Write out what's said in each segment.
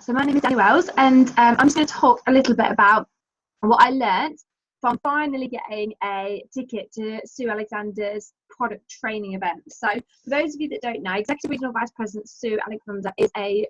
So my name is Danny Wells, and I'm just going to talk a little bit about what I learned from finally getting a ticket to Sue Alexander's product training event. So for those of you that don't know, Executive Regional Vice President Sue Alexander is a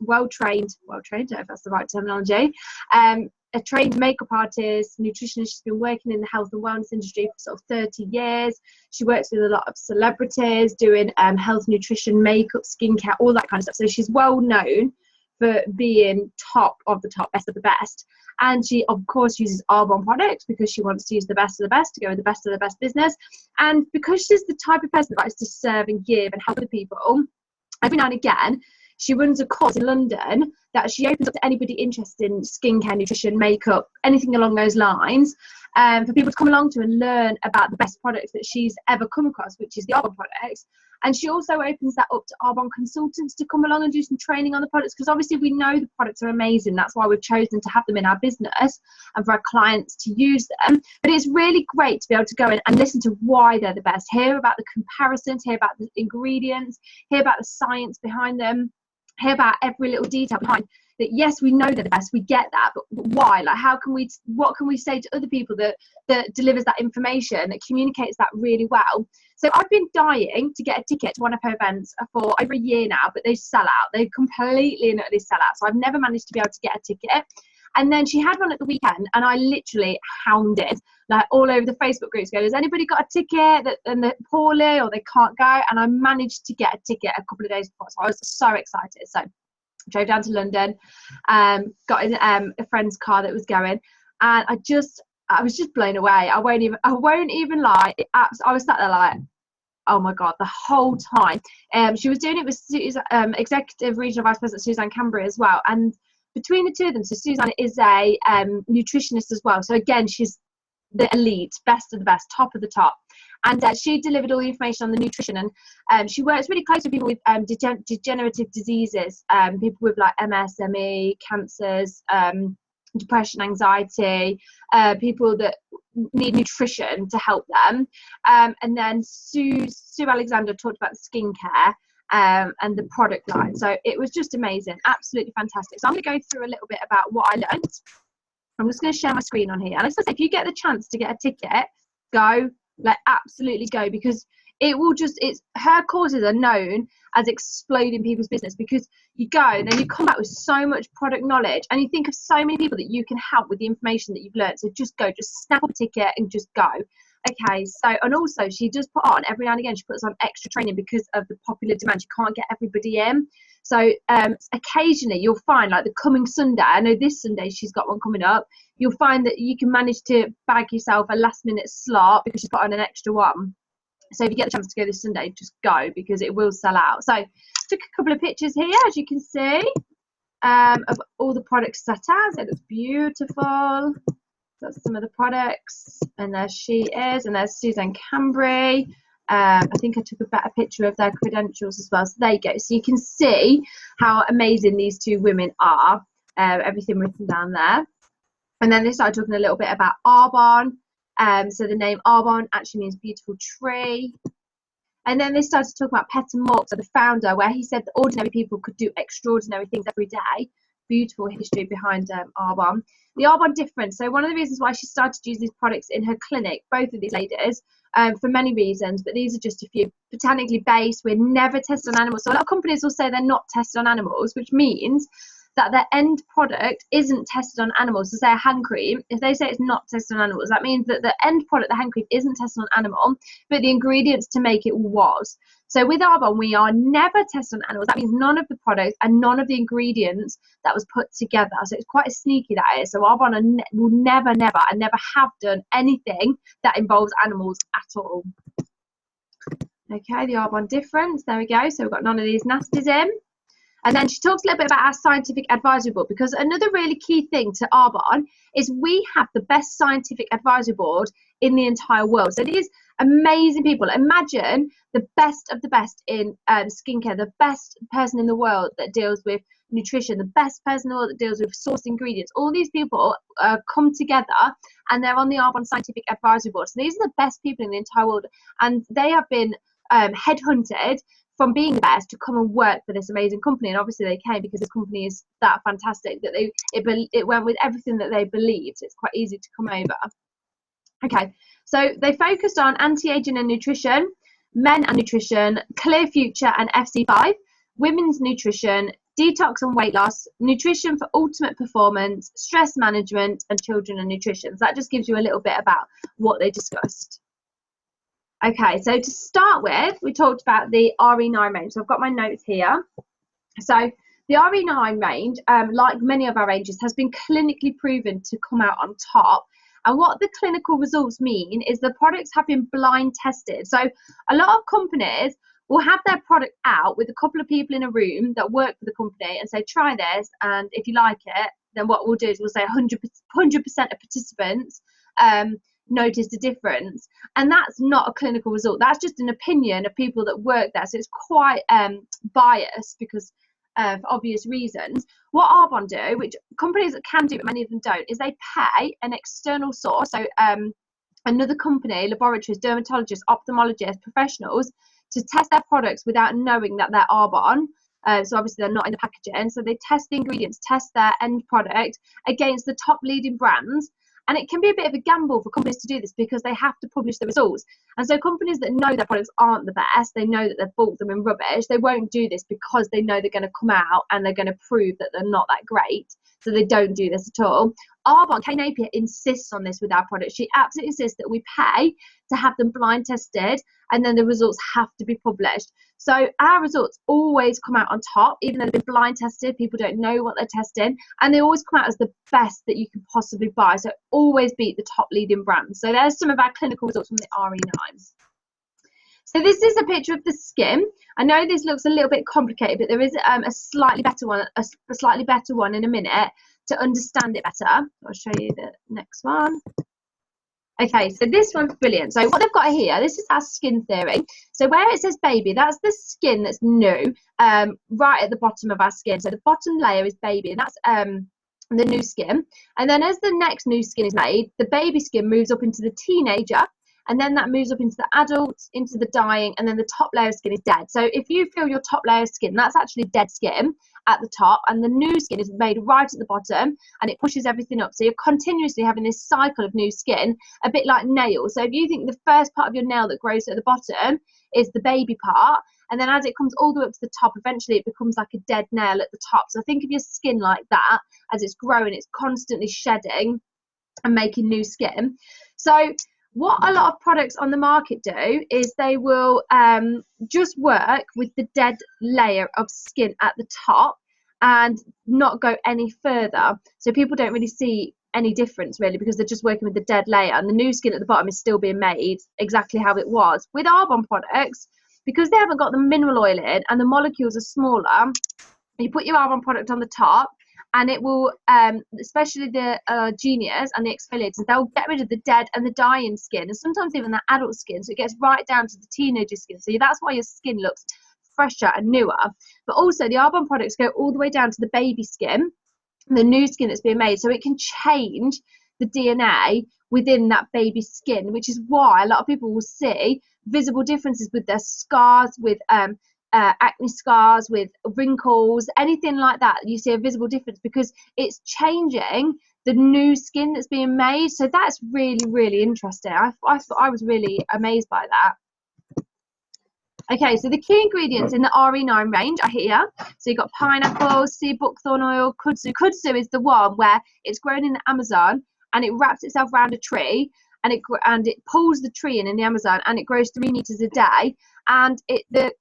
well-trained, I don't know if that's the right terminology, a trained makeup artist, nutritionist. She's been working in the health and wellness industry for sort of 30 years. She works with a lot of celebrities doing health, nutrition, makeup, skincare, all that kind of stuff. So she's well known for being top of the top, best of the best. And she, of course, uses Arbonne products because she wants to use the best of the best to go with the best of the best business. And because she's the type of person that likes to serve and give and help other people, every now and again, she runs a course in London that she opens up to anybody interested in skincare, nutrition, makeup, anything along those lines, for people to come along to and learn about the best products that she's ever come across, which is the Arbonne products. And she also opens that up to Arbonne consultants to come along and do some training on the products, because obviously we know the products are amazing. That's why we've chosen to have them in our business and for our clients to use them. But it's really great to be able to go in and listen to why they're the best, hear about the comparisons, hear about the ingredients, hear about the science behind them, hear about every little detail behind that. Yes, we know they're the best, we get that, but why? Like, what can we say to other people that delivers that information, that communicates that really well? So I've been dying to get a ticket to one of her events for over a year now, but they sell out. They completely and utterly sell out. So I've never managed to be able to get a ticket. And then she had one at the weekend, and I literally hounded like all over the Facebook groups, going, has anybody got a ticket and they're poorly or they can't go? And I managed to get a ticket a couple of days before. So I was so excited. So I drove down to London, got in a friend's car that was going, and I was just blown away. I won't even lie. I was sat there like, oh my God, the whole time. She was doing it with Executive Regional Vice President Suzanne Cambry as well. And between the two of them, so Suzanne is a nutritionist as well. So again, she's the elite, best of the best, top of the top. And she delivered all the information on the nutrition. And she works really close with people with degenerative diseases, people with like MS, ME, cancers, depression, anxiety, people that need nutrition to help them. And then Sue Alexander talked about the skincare and the product line. So it was just amazing, absolutely fantastic. So I'm going to go through a little bit about what I learned. I'm just going to share my screen on here. And as I say, if you get the chance to get a ticket, go, like absolutely go, because her courses are known as exploding people's business, because you go and then you come back with so much product knowledge and you think of so many people that you can help with the information that you've learned. So just go, just snap up a ticket and just go. Okay, so, and also she does put on every now and again, she puts on extra training because of the popular demand. She can't get everybody in. So occasionally you'll find, like the coming Sunday, I know this Sunday she's got one coming up, you'll find that you can manage to bag yourself a last minute slot because she's put on an extra one. So if you get the chance to go this Sunday, just go, because it will sell out. So took a couple of pictures here, as you can see, of all the products set out. It looks beautiful. That's some of the products, and there she is, and there's Suzanne Cambry. I think I took a better picture of their credentials as well. So there you go. So you can see how amazing these two women are. Everything written down there. And then they started talking a little bit about Arbonne. So the name Arbonne actually means beautiful tree. And then they started talking about Peter Mork, so the founder, where he said that ordinary people could do extraordinary things every day. Beautiful history behind Arbonne. The Arbonne difference. So one of the reasons why she started to use these products in her clinic, both of these ladies, for many reasons, but these are just a few. Botanically based, we're never tested on animals. So a lot of companies will say they're not tested on animals, which means that their end product isn't tested on animals. So say a hand cream, if they say it's not tested on animals, that means that the end product, the hand cream, isn't tested on animal, but the ingredients to make it was. So with Arbonne, we are never tested on animals. That means none of the products and none of the ingredients that was put together. So it's quite a sneaky, that is. So Arbonne will never and never have done anything that involves animals at all. Okay, the Arbonne difference. There we go. So we've got none of these nasties in. And then she talks a little bit about our scientific advisory board, because another really key thing to Arbonne is we have the best scientific advisory board in the entire world. So these amazing people, imagine the best of the best in skincare, the best person in the world that deals with nutrition, the best person in the world that deals with source ingredients. All these people come together and they're on the Arbonne Scientific Advisory Board. So these are the best people in the entire world, and they have been headhunted from being the best to come and work for this amazing company. And obviously they came because the company is that fantastic that it went with everything that they believed. It's quite easy to come over. Okay, so they focused on anti-aging and nutrition, men and nutrition, clear future and FC5, women's nutrition, detox and weight loss, nutrition for ultimate performance, stress management, and children and nutrition. So that just gives you a little bit about what they discussed. Okay, so to start with, we talked about the RE9 range. So I've got my notes here. So the RE9 range, like many of our ranges, has been clinically proven to come out on top. And what the clinical results mean is the products have been blind tested. So a lot of companies will have their product out with a couple of people in a room that work for the company and say, try this, and if you like it, then what we'll do is we'll say 100% of participants noticed a difference. And that's not a clinical result. That's just an opinion of people that work there. So it's quite biased because of obvious reasons. What Arbonne do, which companies that can do but many of them don't, is they pay an external source, so another company, laboratories, dermatologists, ophthalmologists, professionals, to test their products without knowing that they're Arbonne. So obviously they're not in the packaging. So they test the ingredients, test their end product against the top leading brands. And it can be a bit of a gamble for companies to do this because they have to publish the results. And so companies that know their products aren't the best, they know that they've bought them in rubbish, they won't do this because they know they're going to come out and they're going to prove that they're not that great. So they don't do this at all. Arbonne, Kay Napier, insists on this with our products. She absolutely insists that we pay to have them blind tested and then the results have to be published. So our results always come out on top, even though they've been blind tested. People don't know what they're testing, and they always come out as the best that you can possibly buy. So always beat the top leading brands. So there's some of our clinical results from the RE9. So this is a picture of the skin. I know this looks a little bit complicated, but there is a slightly better one, a slightly better one in a minute to understand it better. I'll show you the next one. Okay, so this one's brilliant. So what they've got here, this is our skin theory. So where it says baby, that's the skin that's new, right at the bottom of our skin. So the bottom layer is baby, and that's the new skin. And then as the next new skin is made, the baby skin moves up into the teenager, and then that moves up into the adult, into the dying, and then the top layer of skin is dead. So if you feel your top layer of skin, that's actually dead skin at the top, and the new skin is made right at the bottom, and it pushes everything up. So you're continuously having this cycle of new skin, a bit like nails. So if you think the first part of your nail that grows at the bottom is the baby part, and then as it comes all the way up to the top, eventually it becomes like a dead nail at the top. So think of your skin like that. As it's growing, it's constantly shedding and making new skin. So what a lot of products on the market do is they will just work with the dead layer of skin at the top and not go any further. So people don't really see any difference really because they're just working with the dead layer, and the new skin at the bottom is still being made exactly how it was. With Arbonne products, because they haven't got the mineral oil in and the molecules are smaller, you put your Arbonne product on the top, and it will, especially the Genius and the exfoliators, they'll get rid of the dead and the dying skin, and sometimes even the adult skin, so it gets right down to the teenager skin. So that's why your skin looks fresher and newer. But also the Arbonne products go all the way down to the baby skin, the new skin that's being made, so it can change the DNA within that baby skin, which is why a lot of people will see visible differences with their scars, with acne scars, with wrinkles, anything like that. You see a visible difference because it's changing the new skin that's being made. So that's really, really interesting. I was really amazed by that. Okay, so the key ingredients in the RE9 range are here. So you've got pineapple, sea buckthorn oil, kudzu. Kudzu is the one where it's grown in the Amazon and it wraps itself around a tree, and it pulls the tree in the Amazon, and it grows 3 meters a day. And the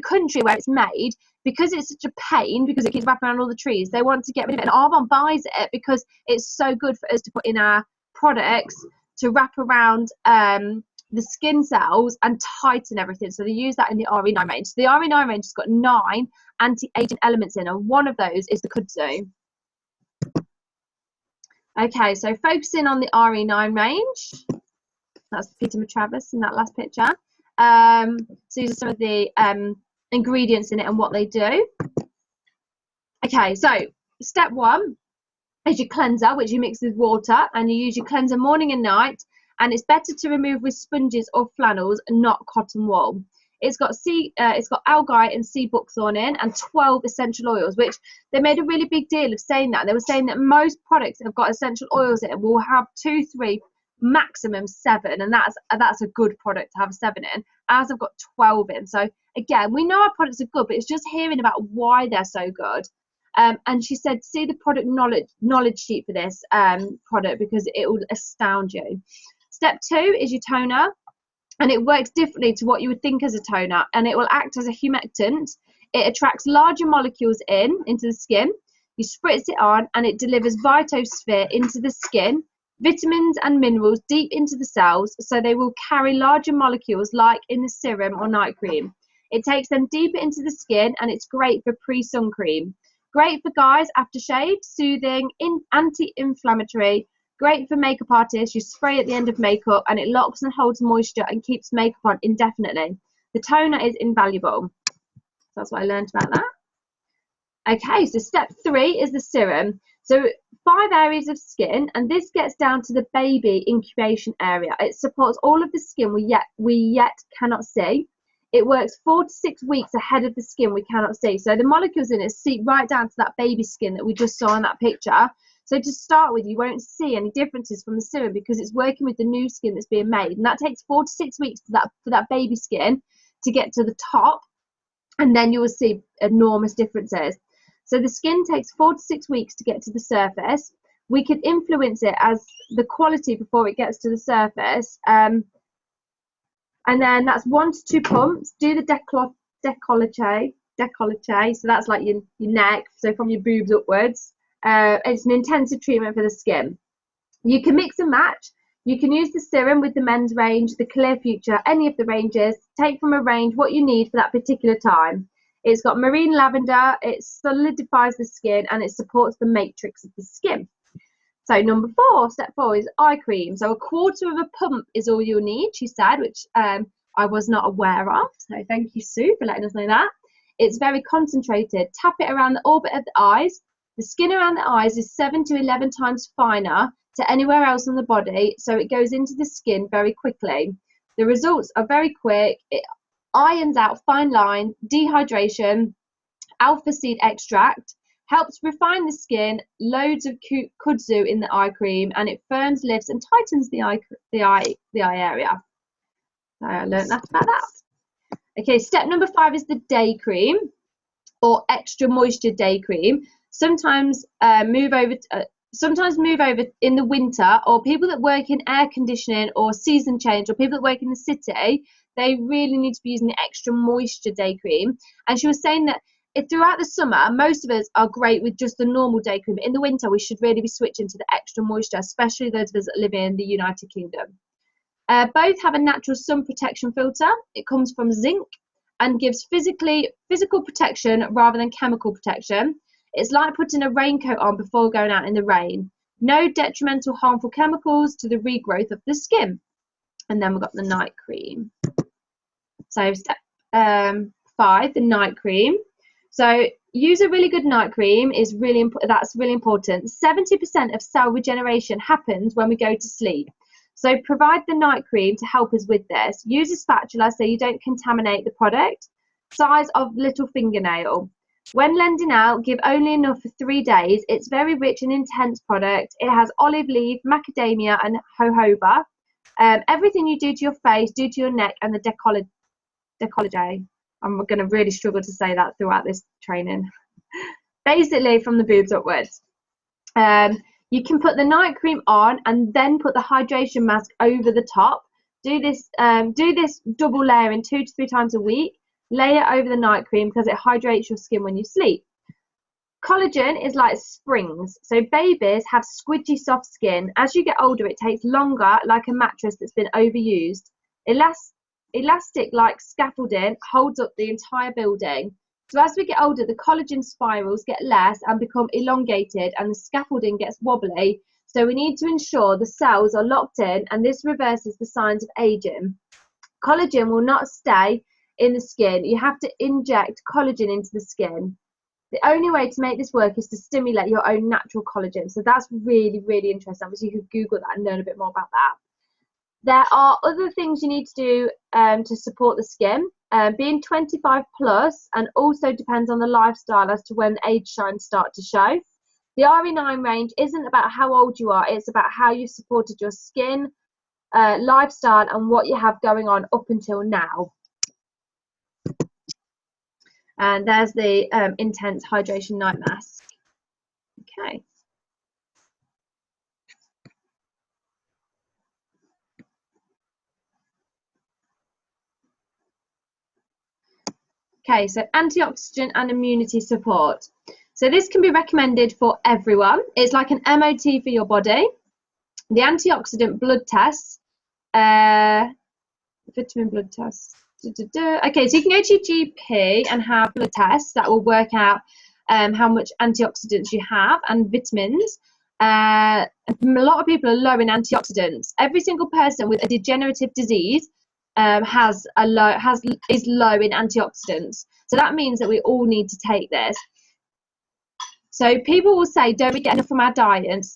country where it's made, because it's such a pain, because it keeps wrapping around all the trees, they want to get rid of it. And Arbonne buys it because it's so good for us to put in our products to wrap around the skin cells and tighten everything. So they use that in the RE9 range. So the RE9 range has got 9 anti-aging elements in, and one of those is the kudzu. Okay, so focusing on the RE9 range, that's Peter Matravers in that last picture. So these are some of the ingredients in it and what they do. Okay, so step 1 is your cleanser, which you mix with water, and you use your cleanser morning and night, and it's better to remove with sponges or flannels, not cotton wool. It's got algae and sea buckthorn in, and 12 essential oils, which they made a really big deal of saying that. They were saying that most products that have got essential oils in will have 2, 3, maximum 7, and that's a good product to have 7 in. Ours have got 12 in. So again, we know our products are good, but it's just hearing about why they're so good. And she said, see the product knowledge sheet for this product, because it will astound you. Step 2 is your toner, and it works differently to what you would think as a toner, and it will act as a humectant. It attracts larger molecules into the skin. You spritz it on, and it delivers Vitosphere into the skin, vitamins and minerals deep into the cells, so they will carry larger molecules like in the serum or night cream. It takes them deeper into the skin, and it's great for pre-sun cream. Great for guys after shave, soothing, anti-inflammatory. Great for makeup artists. You spray at the end of makeup, and it locks and holds moisture and keeps makeup on indefinitely. The toner is invaluable. So that's what I learned about that. Okay, so step 3 is the serum. So 5 areas of skin, and this gets down to the baby incubation area. It supports all of the skin we yet cannot see. It works 4 to 6 weeks ahead of the skin we cannot see. So the molecules in it seep right down to that baby skin that we just saw in that picture. So to start with, you won't see any differences from the serum because it's working with the new skin that's being made. And that takes 4 to 6 weeks for that baby skin to get to the top. And then you will see enormous differences. So the skin takes 4 to 6 weeks to get to the surface. We can influence it as the quality before it gets to the surface. And then that's 1 to 2 pumps. Do the décolleté. So that's like your neck, so from your boobs upwards. It's an intensive treatment for the skin. You can mix and match. You can use the serum with the men's range, the Clear Future, any of the ranges. Take from a range what you need for that particular time. It's got marine lavender, it solidifies the skin, and it supports the matrix of the skin. So number 4, step 4 is eye cream. So 1/4 of a pump is all you'll need, she said, which I was not aware of. So thank you, Sue, for letting us know that. It's very concentrated. Tap it around the orbit of the eyes. The skin around the eyes is 7 to 11 times finer to anywhere else on the body, so it goes into the skin very quickly. The results are very quick. It irons out fine line, dehydration, alpha seed extract, helps refine the skin, loads of kudzu in the eye cream, and it firms, lifts, and tightens the eye area. So I learned that about that. Okay, step number 5 is the day cream, or extra moisture day cream. Sometimes move over in the winter, or people that work in air conditioning or season change, or people that work in the city, they really need to be using the extra moisture day cream. And she was saying that throughout the summer, most of us are great with just the normal day cream. In the winter, we should really be switching to the extra moisture, especially those of us that live in the United Kingdom. Both have a natural sun protection filter. It comes from zinc and gives physical protection rather than chemical protection. It's like putting a raincoat on before going out in the rain. No detrimental harmful chemicals to the regrowth of the skin. And then we've got the night cream. So step 5, the night cream. So use a really good night cream is that's really important. 70% of cell regeneration happens when we go to sleep. So provide the night cream to help us with this. Use a spatula so you don't contaminate the product. Size of little fingernail. When lending out, give only enough for 3 days. It's very rich and intense product. It has olive leaf, macadamia, and jojoba. Everything you do to your face, do to your neck, and the décolleté. I'm going to really struggle to say that throughout this training. Basically, from the boobs upwards. You can put the night cream on and then put the hydration mask over the top. Do this double layering 2 to 3 times a week. Layer over the night cream because it hydrates your skin when you sleep. Collagen is like springs. So babies have squidgy soft skin. As you get older, it takes longer, like a mattress that's been overused. Elastic like scaffolding holds up the entire building. So as we get older, the collagen spirals get less and become elongated, and the scaffolding gets wobbly. So we need to ensure the cells are locked in, and this reverses the signs of aging. Collagen will not stay in the skin. You have to inject collagen into the skin. The only way to make this work is to stimulate your own natural collagen. So that's really, really interesting. Obviously, you could Google that and learn a bit more about that. There are other things you need to do to support the skin. being 25 plus, and also depends on the lifestyle as to when age signs start to show. The RE9 range isn't about how old you are, it's about how you've supported your skin, lifestyle, and what you have going on up until now. And there's the Intense Hydration Night Mask. Okay. Okay, so antioxidant and immunity support. So this can be recommended for everyone. It's like an MOT for your body. The antioxidant blood tests, vitamin blood tests. Okay, so you can go to your GP and have blood tests that will work out how much antioxidants you have and vitamins. A lot of people are low in antioxidants. Every single person with a degenerative disease is low in antioxidants. So that means that we all need to take this. So people will say, don't we get enough from our diet?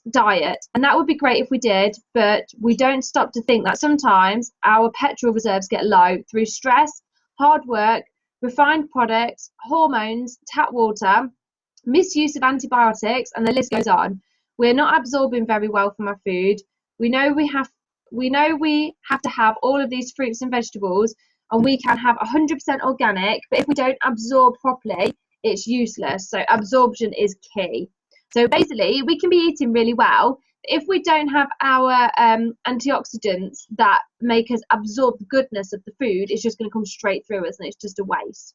And that would be great if we did, but we don't stop to think that sometimes our petrol reserves get low through stress, hard work, refined products, hormones, tap water, misuse of antibiotics, and the list goes on. We're not absorbing very well from our food. We know we have to have all of these fruits and vegetables, and we can have 100% organic, but if we don't absorb properly, it's useless. So absorption is key. So basically, we can be eating really well, but if we don't have our antioxidants that make us absorb the goodness of the food, it's just going to come straight through us, and it's just a waste.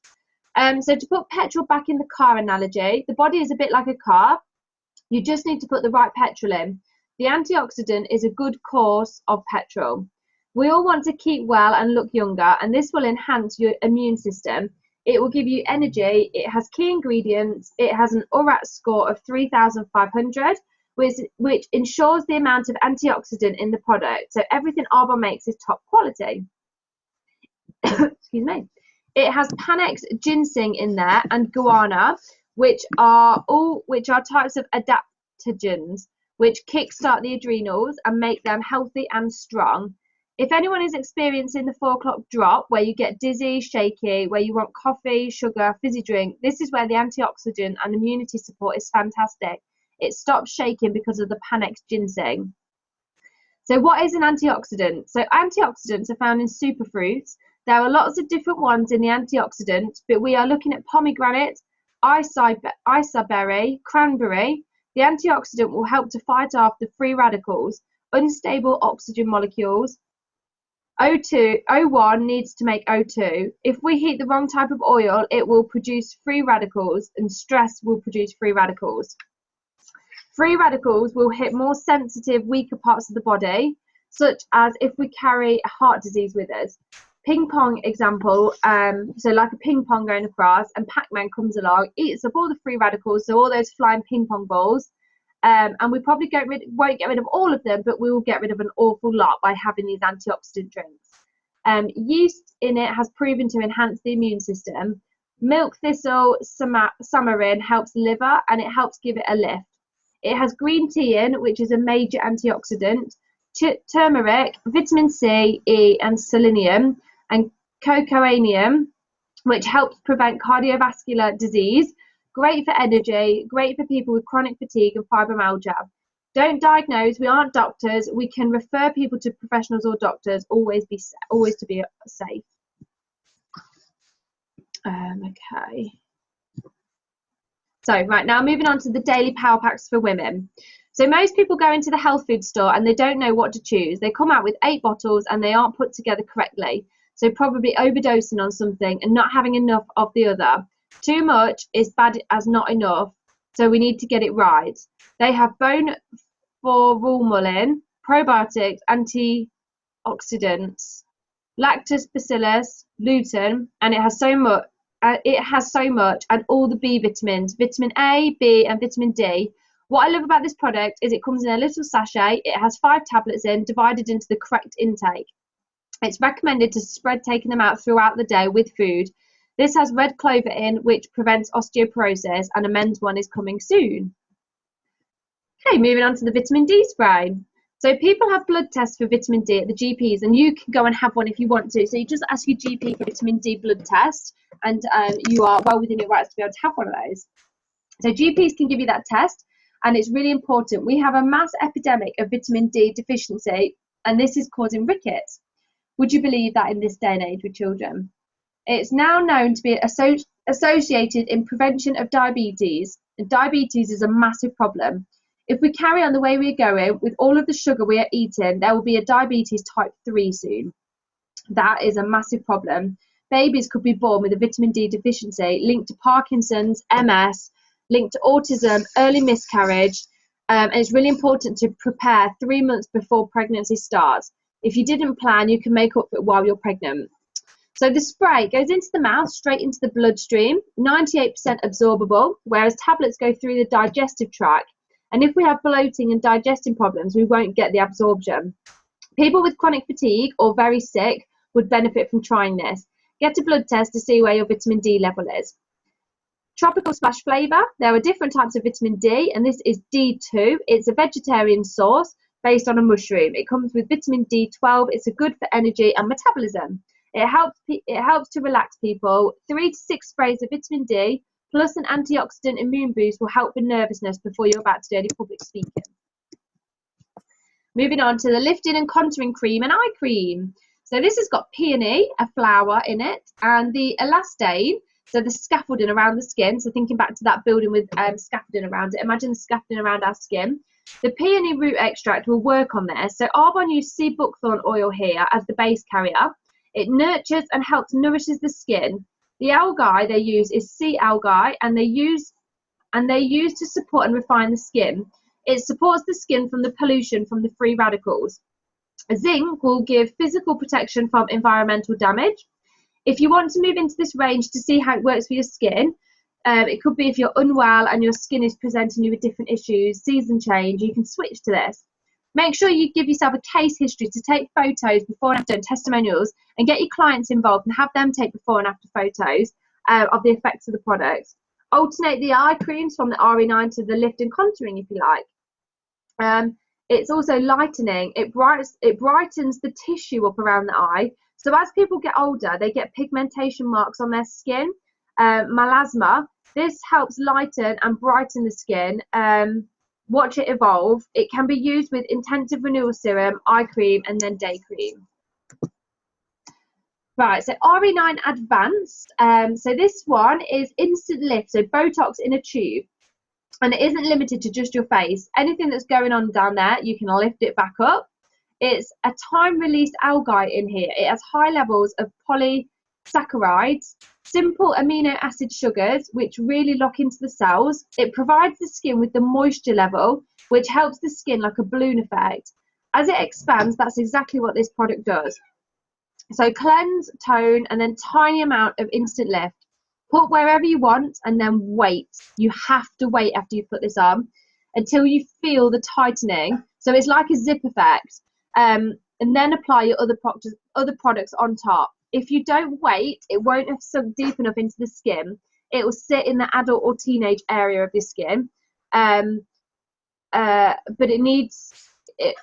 So to put petrol back in the car analogy, the body is a bit like a car. You just need to put the right petrol in. The antioxidant is a good course of petrol. We all want to keep well and look younger, and this will enhance your immune system. It will give you energy. It has key ingredients. It has an URAT score of 3,500, which ensures the amount of antioxidant in the product. So everything Arbonne makes is top quality. Excuse me. It has Panax ginseng in there and guarana, which are types of adaptogens, which kickstart the adrenals and make them healthy and strong. If anyone is experiencing the 4 o'clock drop, where you get dizzy, shaky, where you want coffee, sugar, fizzy drink, this is where the antioxidant and immunity support is fantastic. It stops shaking because of the Panax ginseng. So what is an antioxidant? So antioxidants are found in superfruits. There are lots of different ones in the antioxidants, but we are looking at pomegranate, isa berry, cranberry. The antioxidant will help to fight off the free radicals, unstable oxygen molecules. O1 needs to make O2. If we heat the wrong type of oil, it will produce free radicals, and stress will produce free radicals. Free radicals will hit more sensitive, weaker parts of the body, such as if we carry heart disease with us. Ping pong example, so like a ping pong going across, and Pac-Man comes along, eats up all the free radicals, so all those flying ping pong balls, and we probably won't get rid of all of them, but we will get rid of an awful lot by having these antioxidant drinks. Yeast in it has proven to enhance the immune system. Milk thistle samarin helps the liver, and it helps give it a lift. It has green tea in, which is a major antioxidant, turmeric, vitamin C, E, and selenium, and cocoanium, which helps prevent cardiovascular disease. Great for energy, great for people with chronic fatigue and fibromyalgia. Don't diagnose, we aren't doctors. We can refer people to professionals or doctors, always to be safe. Okay. So right now, moving on to the daily power packs for women. So most people go into the health food store and they don't know what to choose. They come out with 8 bottles and they aren't put together correctly. So probably overdosing on something and not having enough of the other. Too much is bad as not enough, so we need to get it right. They have bone for rulmulin, probiotics, antioxidants, lactose bacillus, gluten, and it has so much. And all the B vitamins, vitamin A, B, and vitamin D. What I love about this product is it comes in a little sachet. It has 5 tablets in, divided into the correct intake. It's recommended to spread taking them out throughout the day with food. This has red clover in, which prevents osteoporosis, and a men's one is coming soon. Okay, moving on to the vitamin D spray. So people have blood tests for vitamin D at the GPs, and you can go and have one if you want to. So you just ask your GP for vitamin D blood test, and you are well within your rights to be able to have one of those. So GPs can give you that test, and it's really important. We have a mass epidemic of vitamin D deficiency, and this is causing rickets. Would you believe that in this day and age with children? It's now known to be associated in prevention of diabetes, and diabetes is a massive problem. If we carry on the way we're going with all of the sugar we are eating, there will be a diabetes type 3 soon. That is a massive problem. Babies could be born with a vitamin D deficiency linked to Parkinson's, MS, linked to autism, early miscarriage, and it's really important to prepare 3 months before pregnancy starts. If you didn't plan, you can make up for it while you're pregnant. So the spray goes into the mouth, straight into the bloodstream, 98% absorbable, whereas tablets go through the digestive tract. And if we have bloating and digesting problems, we won't get the absorption. People with chronic fatigue or very sick would benefit from trying this. Get a blood test to see where your vitamin D level is. Tropical Splash flavour. There are different types of vitamin D, and this is D2. It's a vegetarian sauce based on a mushroom. It comes with vitamin D12. It's good for energy and metabolism. It helps to relax people. 3 to 6 sprays of vitamin D plus an antioxidant immune boost will help with nervousness before you're about to do any public speaking. Moving on to the lifting and contouring cream and eye cream. So this has got peony, a flower in it, and the elastane, so the scaffolding around the skin. So thinking back to that building with scaffolding around it, imagine the scaffolding around our skin. The peony root extract will work on this. So Arbonne used sea buckthorn oil here as the base carrier. It nurtures and helps nourishes the skin. The algae they use is sea algae, and they use to support and refine the skin. It supports the skin from the pollution from the free radicals. Zinc will give physical protection from environmental damage. If you want to move into this range to see how it works for your skin, it could be if you're unwell and your skin is presenting you with different issues, season change, you can switch to this. Make sure you give yourself a case history to take photos before and after and testimonials, and get your clients involved and have them take before and after photos of the effects of the product. Alternate the eye creams from the RE9 to the lift and contouring if you like. It's also lightening. It brightens the tissue up around the eye. So as people get older, they get pigmentation marks on their skin, melasma. This helps lighten and brighten the skin. Watch it evolve. It can be used with intensive renewal serum, eye cream, and then day cream. Right, so RE9 Advanced. So this one is instant lift, so Botox in a tube. And it isn't limited to just your face. Anything that's going on down there, you can lift it back up. It's a time-released algae in here. It has high levels of polysaccharides, simple amino acid sugars, which really lock into the cells. It provides the skin with the moisture level, which helps the skin like a balloon effect. As it expands, that's exactly what this product does. So cleanse, tone, and then tiny amount of instant lift. Put wherever you want and then wait. You have to wait after you put this on until you feel the tightening. So it's like a zip effect. And then apply your other products on top. If you don't wait, it won't have sunk deep enough into the skin. It will sit in the adult or teenage area of your skin. But it needs it.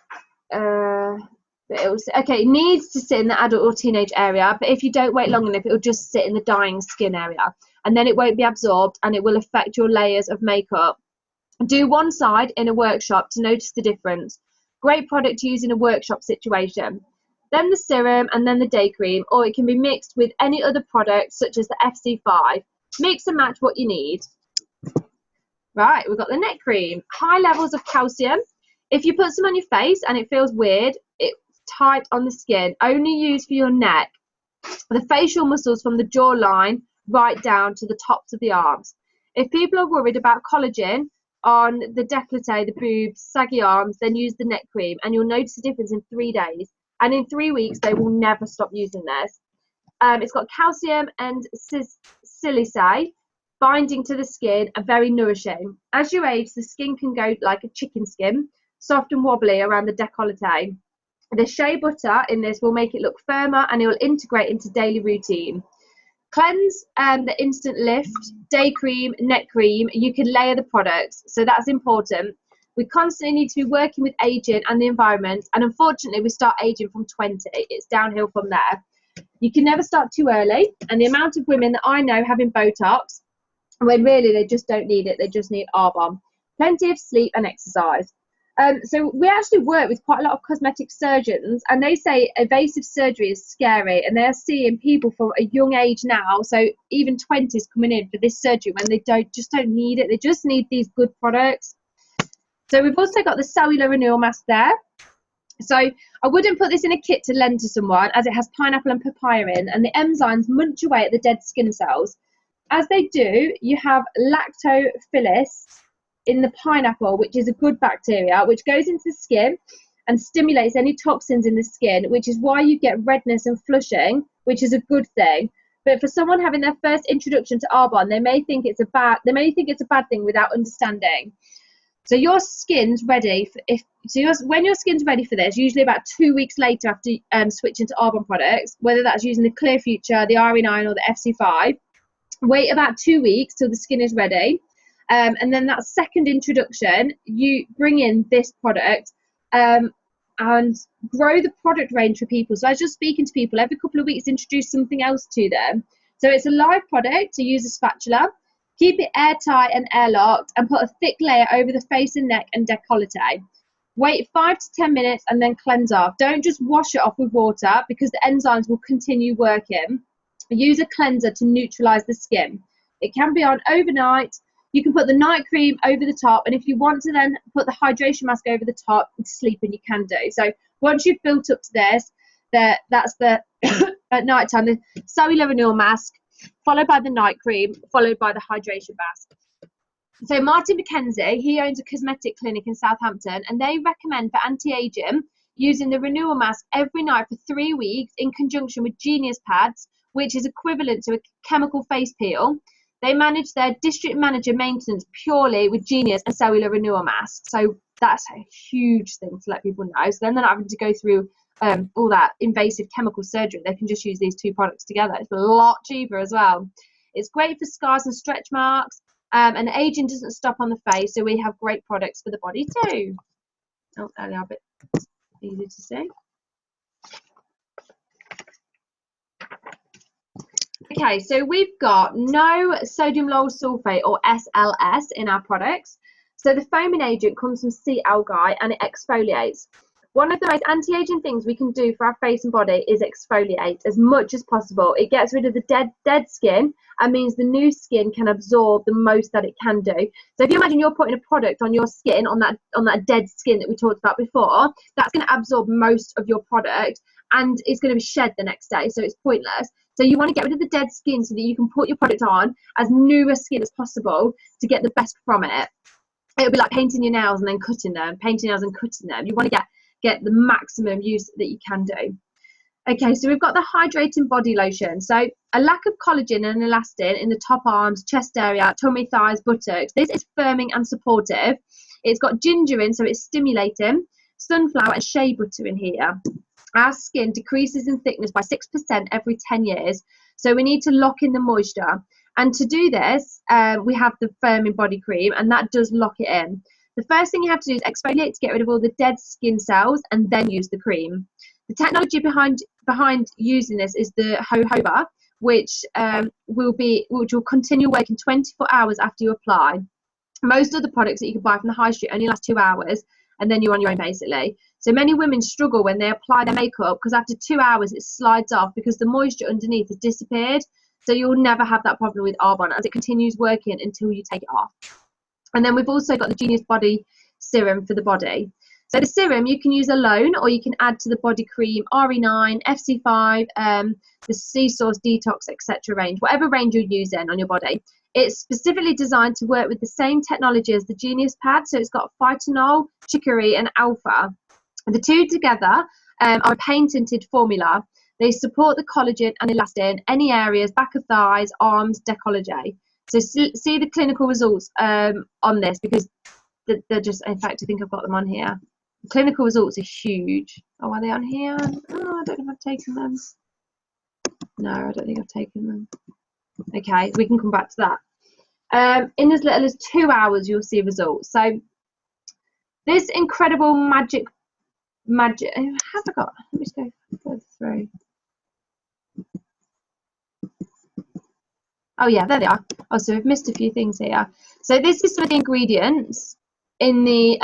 It needs to sit in the adult or teenage area, but if you don't wait long enough, it will just sit in the dying skin area, and then it won't be absorbed, and it will affect your layers of makeup. Do one side in a workshop to notice the difference. Great product to use in a workshop situation. Then the serum, and then the day cream, or it can be mixed with any other product such as the FC5. Mix and match what you need. Right, we've got the neck cream. High levels of calcium. If you put some on your face and it feels weird, it's tight on the skin. Only use for your neck. The facial muscles from the jawline right down to the tops of the arms. If people are worried about collagen on the décolleté, the boobs, saggy arms, then use the neck cream, and you'll notice a difference in 3 days. And in 3 weeks, they will never stop using this. It's got calcium and silicates binding to the skin, are very nourishing. As you age, the skin can go like a chicken skin, soft and wobbly around the décolleté. The shea butter in this will make it look firmer, and it will integrate into daily routine. Cleanse, the instant lift, day cream, neck cream. You can layer the products, so that's important. We constantly need to be working with aging and the environment, and unfortunately we start aging from 20. It's downhill from there. You can never start too early, and the amount of women that I know having Botox when really they just don't need it, they just need Arbonne. Plenty of sleep and exercise. So we actually work with quite a lot of cosmetic surgeons, and they say invasive surgery is scary, and they're seeing people from a young age now, so even 20s coming in for this surgery when they just don't need it. They just need these good products. So we've also got the cellular renewal mask there. So I wouldn't put this in a kit to lend to someone, as it has pineapple and papaya in, and the enzymes munch away at the dead skin cells. As they do, you have lactobacillus in the pineapple, which is a good bacteria, which goes into the skin and stimulates any toxins in the skin, which is why you get redness and flushing, which is a good thing. But for someone having their first introduction to Arbonne, they may think it's a bad thing without understanding. So your skin's ready when your skin's ready for this, usually about 2 weeks later after switching to Arbonne products, whether that's using the Clear Future, the RE9 or the FC5, wait about 2 weeks till the skin is ready. And then that second introduction, you bring in this product and grow the product range for people. So as you're speaking to people, every couple of weeks, introduce something else to them. So it's a live product to use a spatula. Keep it airtight and airlocked, and put a thick layer over the face and neck and décolleté. Wait 5 to 10 minutes and then cleanse off. Don't just wash it off with water, because the enzymes will continue working. Use a cleanser to neutralize the skin. It can be on overnight. You can put the night cream over the top, and if you want to then put the hydration mask over the top and sleep in, you can do. So once you've built up to this, that's the at night time, the cellular renewal mask, followed by the night cream, followed by the hydration mask. So Martin McKenzie, he owns a cosmetic clinic in Southampton, and they recommend for anti-aging using the renewal mask every night for 3 weeks in conjunction with Genius Pads, which is equivalent to a chemical face peel. They manage their district manager maintenance purely with Genius and cellular renewal mask. So that's a huge thing to let people know. So then they're not having to go through all that invasive chemical surgery. They can just use these two products together. It's a lot cheaper as well. It's great for scars and stretch marks, and aging doesn't stop on the face. So we have great products for the body too. Oh, there they are, a bit easy to see. Okay, so we've got no sodium lauryl sulfate or SLS in our products. So the foaming agent comes from sea algae and it exfoliates. One of the most anti-aging things we can do for our face and body is exfoliate as much as possible. It gets rid of the dead skin and means the new skin can absorb the most that it can do. So if you imagine you're putting a product on your skin, on that dead skin that we talked about before, that's going to absorb most of your product and it's going to be shed the next day, so it's pointless. So you want to get rid of the dead skin so that you can put your product on as newer skin as possible to get the best from it. It'll be like painting your nails and then cutting them, painting nails and cutting them. You want to get the maximum use that you can do. Okay, so we've got the hydrating body lotion. So a lack of collagen and elastin in the top arms, chest area, tummy, thighs, buttocks. This is firming and supportive. It's got ginger in, so it's stimulating. Sunflower and shea butter in here. Our skin decreases in thickness by 6% every 10 years. So we need to lock in the moisture. And to do this, we have the firming body cream, and that does lock it in. The first thing you have to do is exfoliate to get rid of all the dead skin cells, and then use the cream. The technology behind using this is the jojoba, which will continue working 24 hours after you apply. Most of the products that you can buy from the high street only last 2 hours, and then you're on your own basically. So many women struggle when they apply their makeup because after 2 hours it slides off because the moisture underneath has disappeared. So you'll never have that problem with Arbonne as it continues working until you take it off. And then we've also got the Genius Body Serum for the body. So the serum you can use alone, or you can add to the body cream, RE9, FC5, the Sea Source Detox, etc. range, whatever range you're using on your body. It's specifically designed to work with the same technology as the Genius Pad. So it's got phytonol, chicory, and alpha. The two together are a patented formula. They support the collagen and elastin, any areas, back of thighs, arms, décolleté. So see the clinical results on this, because they're just, in fact, I think I've got them on here. The clinical results are huge. Oh, are they on here? Oh, I don't know if I've taken them. No, I don't think I've taken them. Okay, we can come back to that. In as little as 2 hours, you'll see results. So This incredible magic, have I got? Let me just go further through. Oh yeah, there they are. Oh, so we've missed a few things here. So this is some of the ingredients in the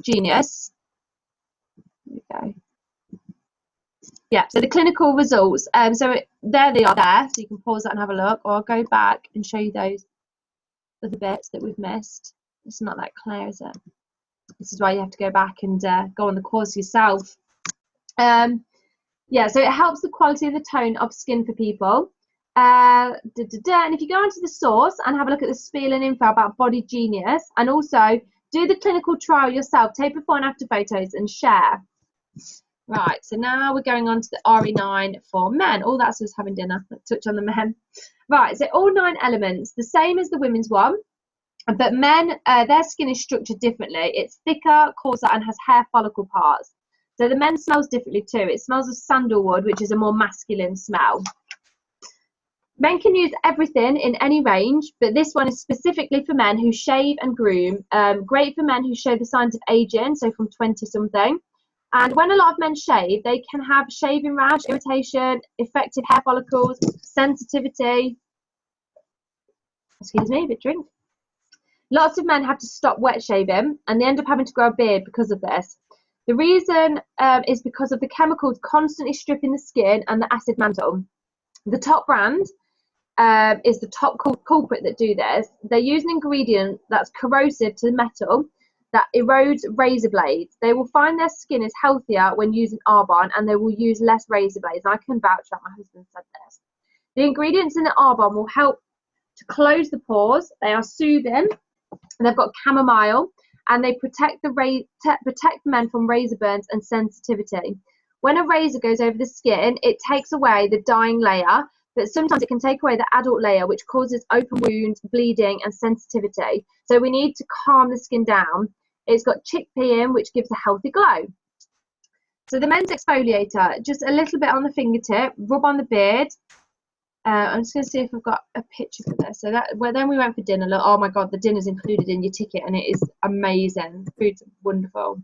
Genius. There we go. Yeah, so the clinical results. There they are there. So you can pause that and have a look, or I'll go back and show you those other bits that we've missed. It's not that clear, is it? This is why you have to go back and go on the course yourself. Yeah, so it helps the quality of the tone of skin for people. And if you go into the source and have a look at the spiel and info about Body Genius, and also do the clinical trial yourself, take before and after photos and share. Right, so now we're going on to the RE9 for men. All that's just having dinner. Let's touch on the men. Right, so all 9 elements, the same as the women's one, but men, their skin is structured differently. It's thicker, coarser, and has hair follicle parts. So the men smells differently too. It smells of sandalwood, which is a more masculine smell. Men can use everything in any range, but this one is specifically for men who shave and groom. Great for men who show the signs of aging, so from 20-something. And when a lot of men shave, they can have shaving rash, irritation, effective hair follicles, sensitivity. Excuse me, a bit drink. Lots of men have to stop wet shaving, and they end up having to grow a beard because of this. The reason is because of the chemicals constantly stripping the skin and the acid mantle. The top brand is the top culprit that do this. They use an ingredient that's corrosive to the metal that erodes razor blades. They will find their skin is healthier when using Arbonne, and they will use less razor blades. And I can vouch that, my husband said this. The ingredients in the Arbonne will help to close the pores. They are soothing. They've got chamomile, and they protect men from razor burns and sensitivity. When a razor goes over the skin, it takes away the dying layer, but sometimes it can take away the adult layer, which causes open wounds, bleeding, and sensitivity. So we need to calm the skin down. It's got chickpea in, which gives a healthy glow. So the men's exfoliator, just a little bit on the fingertip, rub on the beard. I'm just going to see if I've got a picture for this. So then we went for dinner. Look, oh my God, the dinner's included in your ticket, and it is amazing. The food's wonderful.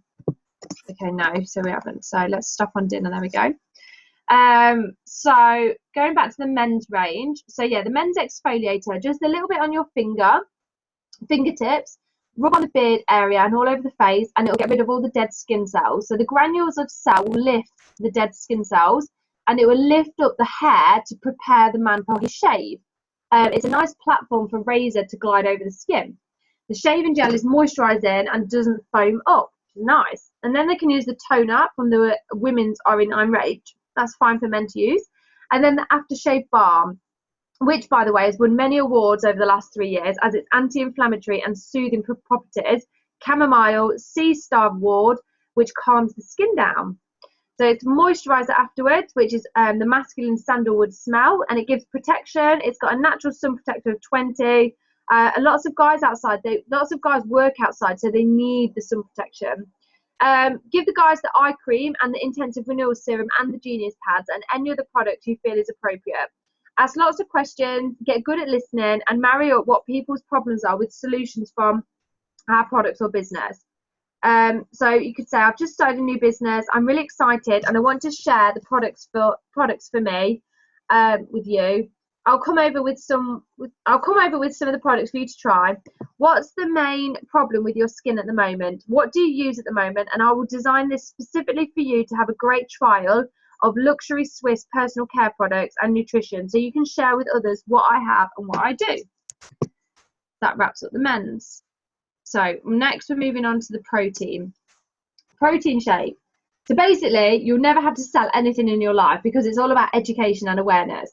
Okay, no, so we haven't. So let's stop on dinner. There we go. So going back to the men's range. So yeah, the men's exfoliator, just a little bit on your fingertips, rub on the beard area and all over the face, and it'll get rid of all the dead skin cells. So the granules of cell will lift the dead skin cells, and it will lift up the hair to prepare the man for his shave. It's a nice platform for razor to glide over the skin. The shaving gel is moisturising and doesn't foam up, which is nice. And then they can use the toner from the women's RE9 range. That's fine for men to use. And then the aftershave balm, which, by the way, has won many awards over the last 3 years as its anti-inflammatory and soothing properties. Chamomile, Sea Star Award, which calms the skin down. So it's moisturizer afterwards, which is the masculine sandalwood smell, and it gives protection. It's got a natural sun protector of 20. Lots of guys outside, lots of guys work outside, so they need the sun protection. Give the guys the eye cream and the intensive renewal serum and the Genius pads and any other product you feel is appropriate. Ask lots of questions, get good at listening, and marry up what people's problems are with solutions from our products or business. So you could say, I've just started a new business, I'm really excited, and I want to share the products for me with you. I'll come over with some of the products for you to try. What's the main problem with your skin at the moment? What do you use at the moment? And I will design this specifically for you to have a great trial of luxury Swiss personal care products and nutrition, so you can share with others what I have and what I do. That wraps up the men's. So next we're moving on to the protein shake. So basically, you'll never have to sell anything in your life because it's all about education and awareness.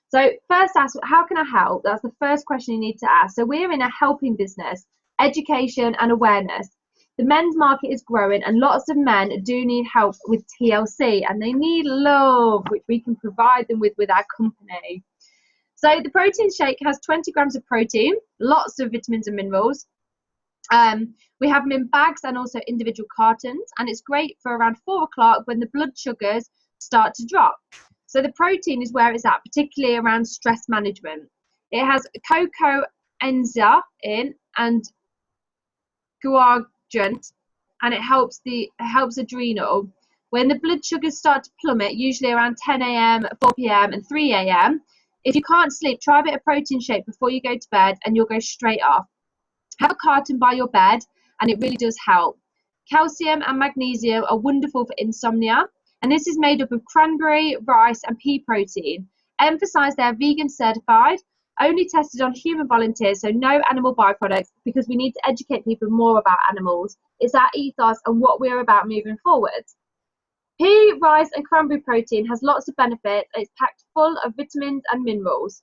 So first ask, how can I help? That's the first question you need to ask. So we're in a helping business, education and awareness. The men's market is growing, and lots of men do need help with TLC, and they need love, which we can provide them with our company. So the protein shake has 20 grams of protein, lots of vitamins and minerals. We have them in bags and also individual cartons, and it's great for around 4 o'clock when the blood sugars start to drop. So the protein is where it's at, particularly around stress management. It has cocoa enza in and guargent, and it helps adrenal. When the blood sugars start to plummet, usually around 10 a.m., 4 p.m. and 3 a.m., if you can't sleep, try a bit of protein shake before you go to bed and you'll go straight off. Have a carton by your bed and it really does help. Calcium and magnesium are wonderful for insomnia, and this is made up of cranberry, rice and pea protein. Emphasize they're vegan certified, only tested on human volunteers, so no animal byproducts, because we need to educate people more about animals. It's our ethos and what we're about moving forward. Pea, rice and cranberry protein has lots of benefits. It's packed full of vitamins and minerals.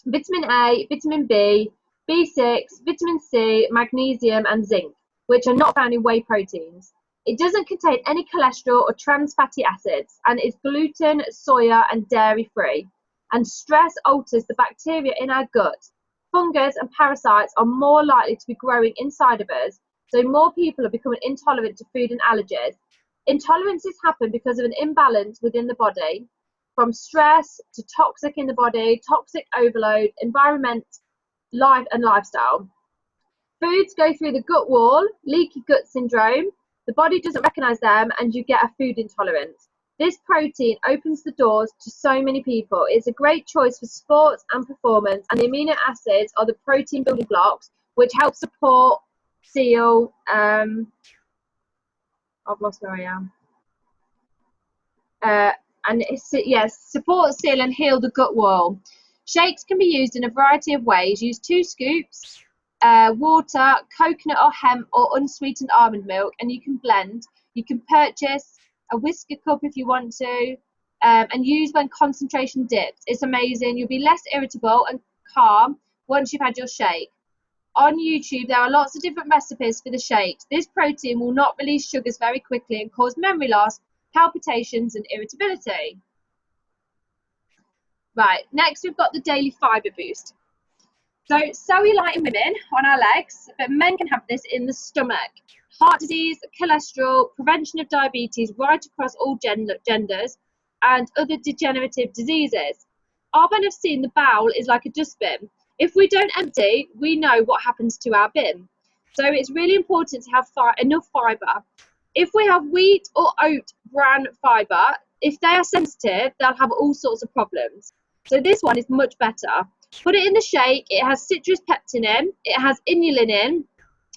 Vitamin A, vitamin B, B6, vitamin C, magnesium and zinc, which are not found in whey proteins. It doesn't contain any cholesterol or trans fatty acids and is gluten, soya and dairy free. And stress alters the bacteria in our gut. Fungus and parasites are more likely to be growing inside of us, so more people are becoming intolerant to food and allergies. Intolerances happen because of an imbalance within the body, from stress to toxic in the body, toxic overload, environment, life and lifestyle. Foods go through the gut wall, leaky gut syndrome. The body doesn't recognize them and you get a food intolerance. This protein opens the doors to so many people. It's a great choice for sports and performance, and the amino acids are the protein building blocks which help support seal. I've lost where I am. And support, seal and heal the gut wall. Shakes can be used in a variety of ways. Use 2 scoops, water, coconut or hemp or unsweetened almond milk, and you can blend. You can purchase a whisker cup if you want to, and use when concentration dips. It's amazing. You'll be less irritable and calm once you've had your shake. On YouTube, there are lots of different recipes for the shakes. This protein will not release sugars very quickly and cause memory loss, palpitations and irritability. Right, next we've got the daily fibre boost. So cellulite in women on our legs, but men can have this in the stomach. Heart disease, cholesterol, prevention of diabetes right across all genders, and other degenerative diseases. Arbonne have seen the bowel is like a dustbin. If we don't empty, we know what happens to our bin. So it's really important to have enough fibre. If we have wheat or oat bran fibre, if they are sensitive, they'll have all sorts of problems. So this one is much better. Put it in the shake. It has citrus peptin in, it has inulin in,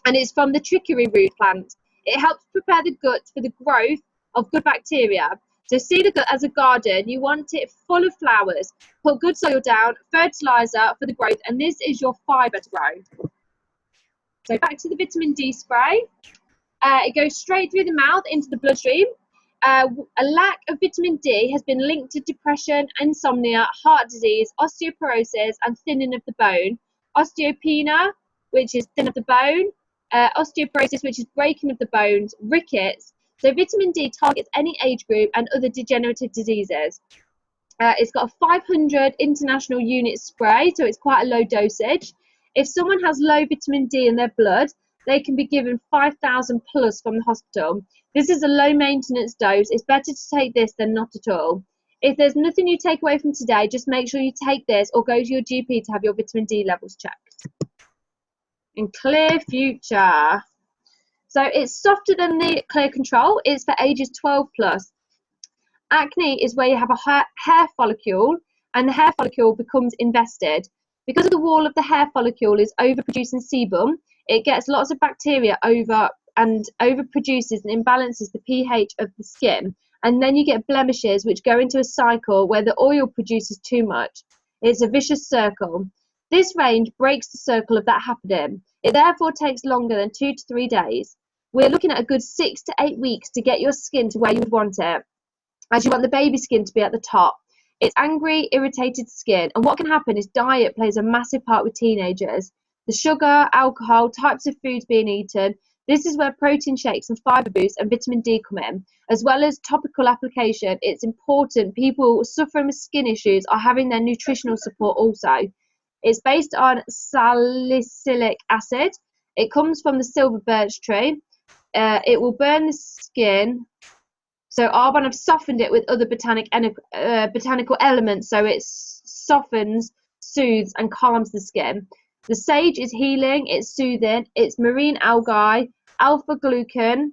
and it's from the chicory root plant. It helps prepare the gut for the growth of good bacteria. So see the gut as a garden. You want it full of flowers. Put good soil down, fertilizer for the growth, and this is your fibre to grow. So back to the vitamin D spray. It goes straight through the mouth into the bloodstream. A lack of vitamin D has been linked to depression, insomnia, heart disease, osteoporosis, and thinning of the bone. Osteopenia, which is thin of the bone. Osteoporosis, which is breaking of the bones. Rickets. So vitamin D targets any age group and other degenerative diseases. It's got a 500 international unit spray, so it's quite a low dosage. If someone has low vitamin D in their blood, they can be given 5,000 plus from the hospital. This is a low maintenance dose. It's better to take this than not at all. If there's nothing you take away from today, just make sure you take this or go to your GP to have your vitamin D levels checked. In Clear Future. So it's softer than the Clear Control. It's for ages 12 plus. Acne is where you have a hair follicle and the hair follicle becomes invested. Because of the wall of the hair follicle is overproducing sebum, it gets lots of bacteria overproduces and imbalances the pH of the skin, and then you get blemishes which go into a cycle where the oil produces too much. It's a vicious circle. This range breaks the circle of that happening. It therefore takes longer than 2 to 3 days. We're looking at a good 6 to 8 weeks to get your skin to where you would want it, as you want the baby skin to be at the top. It's angry, irritated skin, and what can happen is diet plays a massive part with teenagers. The sugar, alcohol, types of foods being eaten. This is where protein shakes and fibre boosts and vitamin D come in, as well as topical application. It's important people suffering with skin issues are having their nutritional support also. It's based on salicylic acid. It comes from the silver birch tree. It will burn the skin. So Arbonne have softened it with other botanical elements, so it softens, soothes and calms the skin. The sage is healing, it's soothing, it's marine algae, alpha glucan,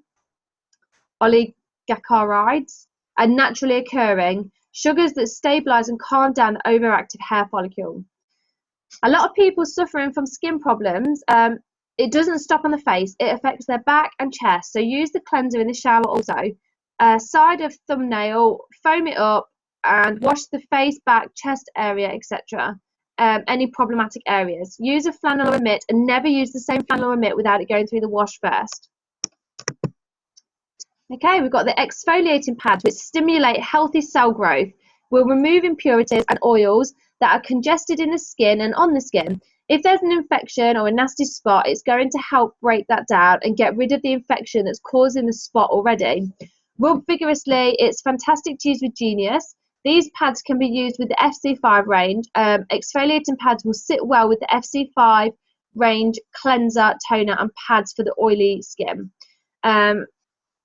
oligosaccharides, are naturally occurring sugars that stabilize and calm down the overactive hair follicle. A lot of people suffering from skin problems, it doesn't stop on the face, it affects their back and chest. So use the cleanser in the shower also. Side of thumbnail, foam it up and wash the face, back, chest area, etc. Any problematic areas. Use a flannel or a mitt and never use the same flannel or mitt without it going through the wash first. Okay, we've got the exfoliating pads which stimulate healthy cell growth, will remove impurities and oils that are congested in the skin and on the skin. If there's an infection or a nasty spot, it's going to help break that down and get rid of the infection that's causing the spot already. Rub vigorously. It's fantastic to use with Genius. These pads can be used with the FC5 range. Exfoliating pads will sit well with the FC5 range cleanser, toner and pads for the oily skin.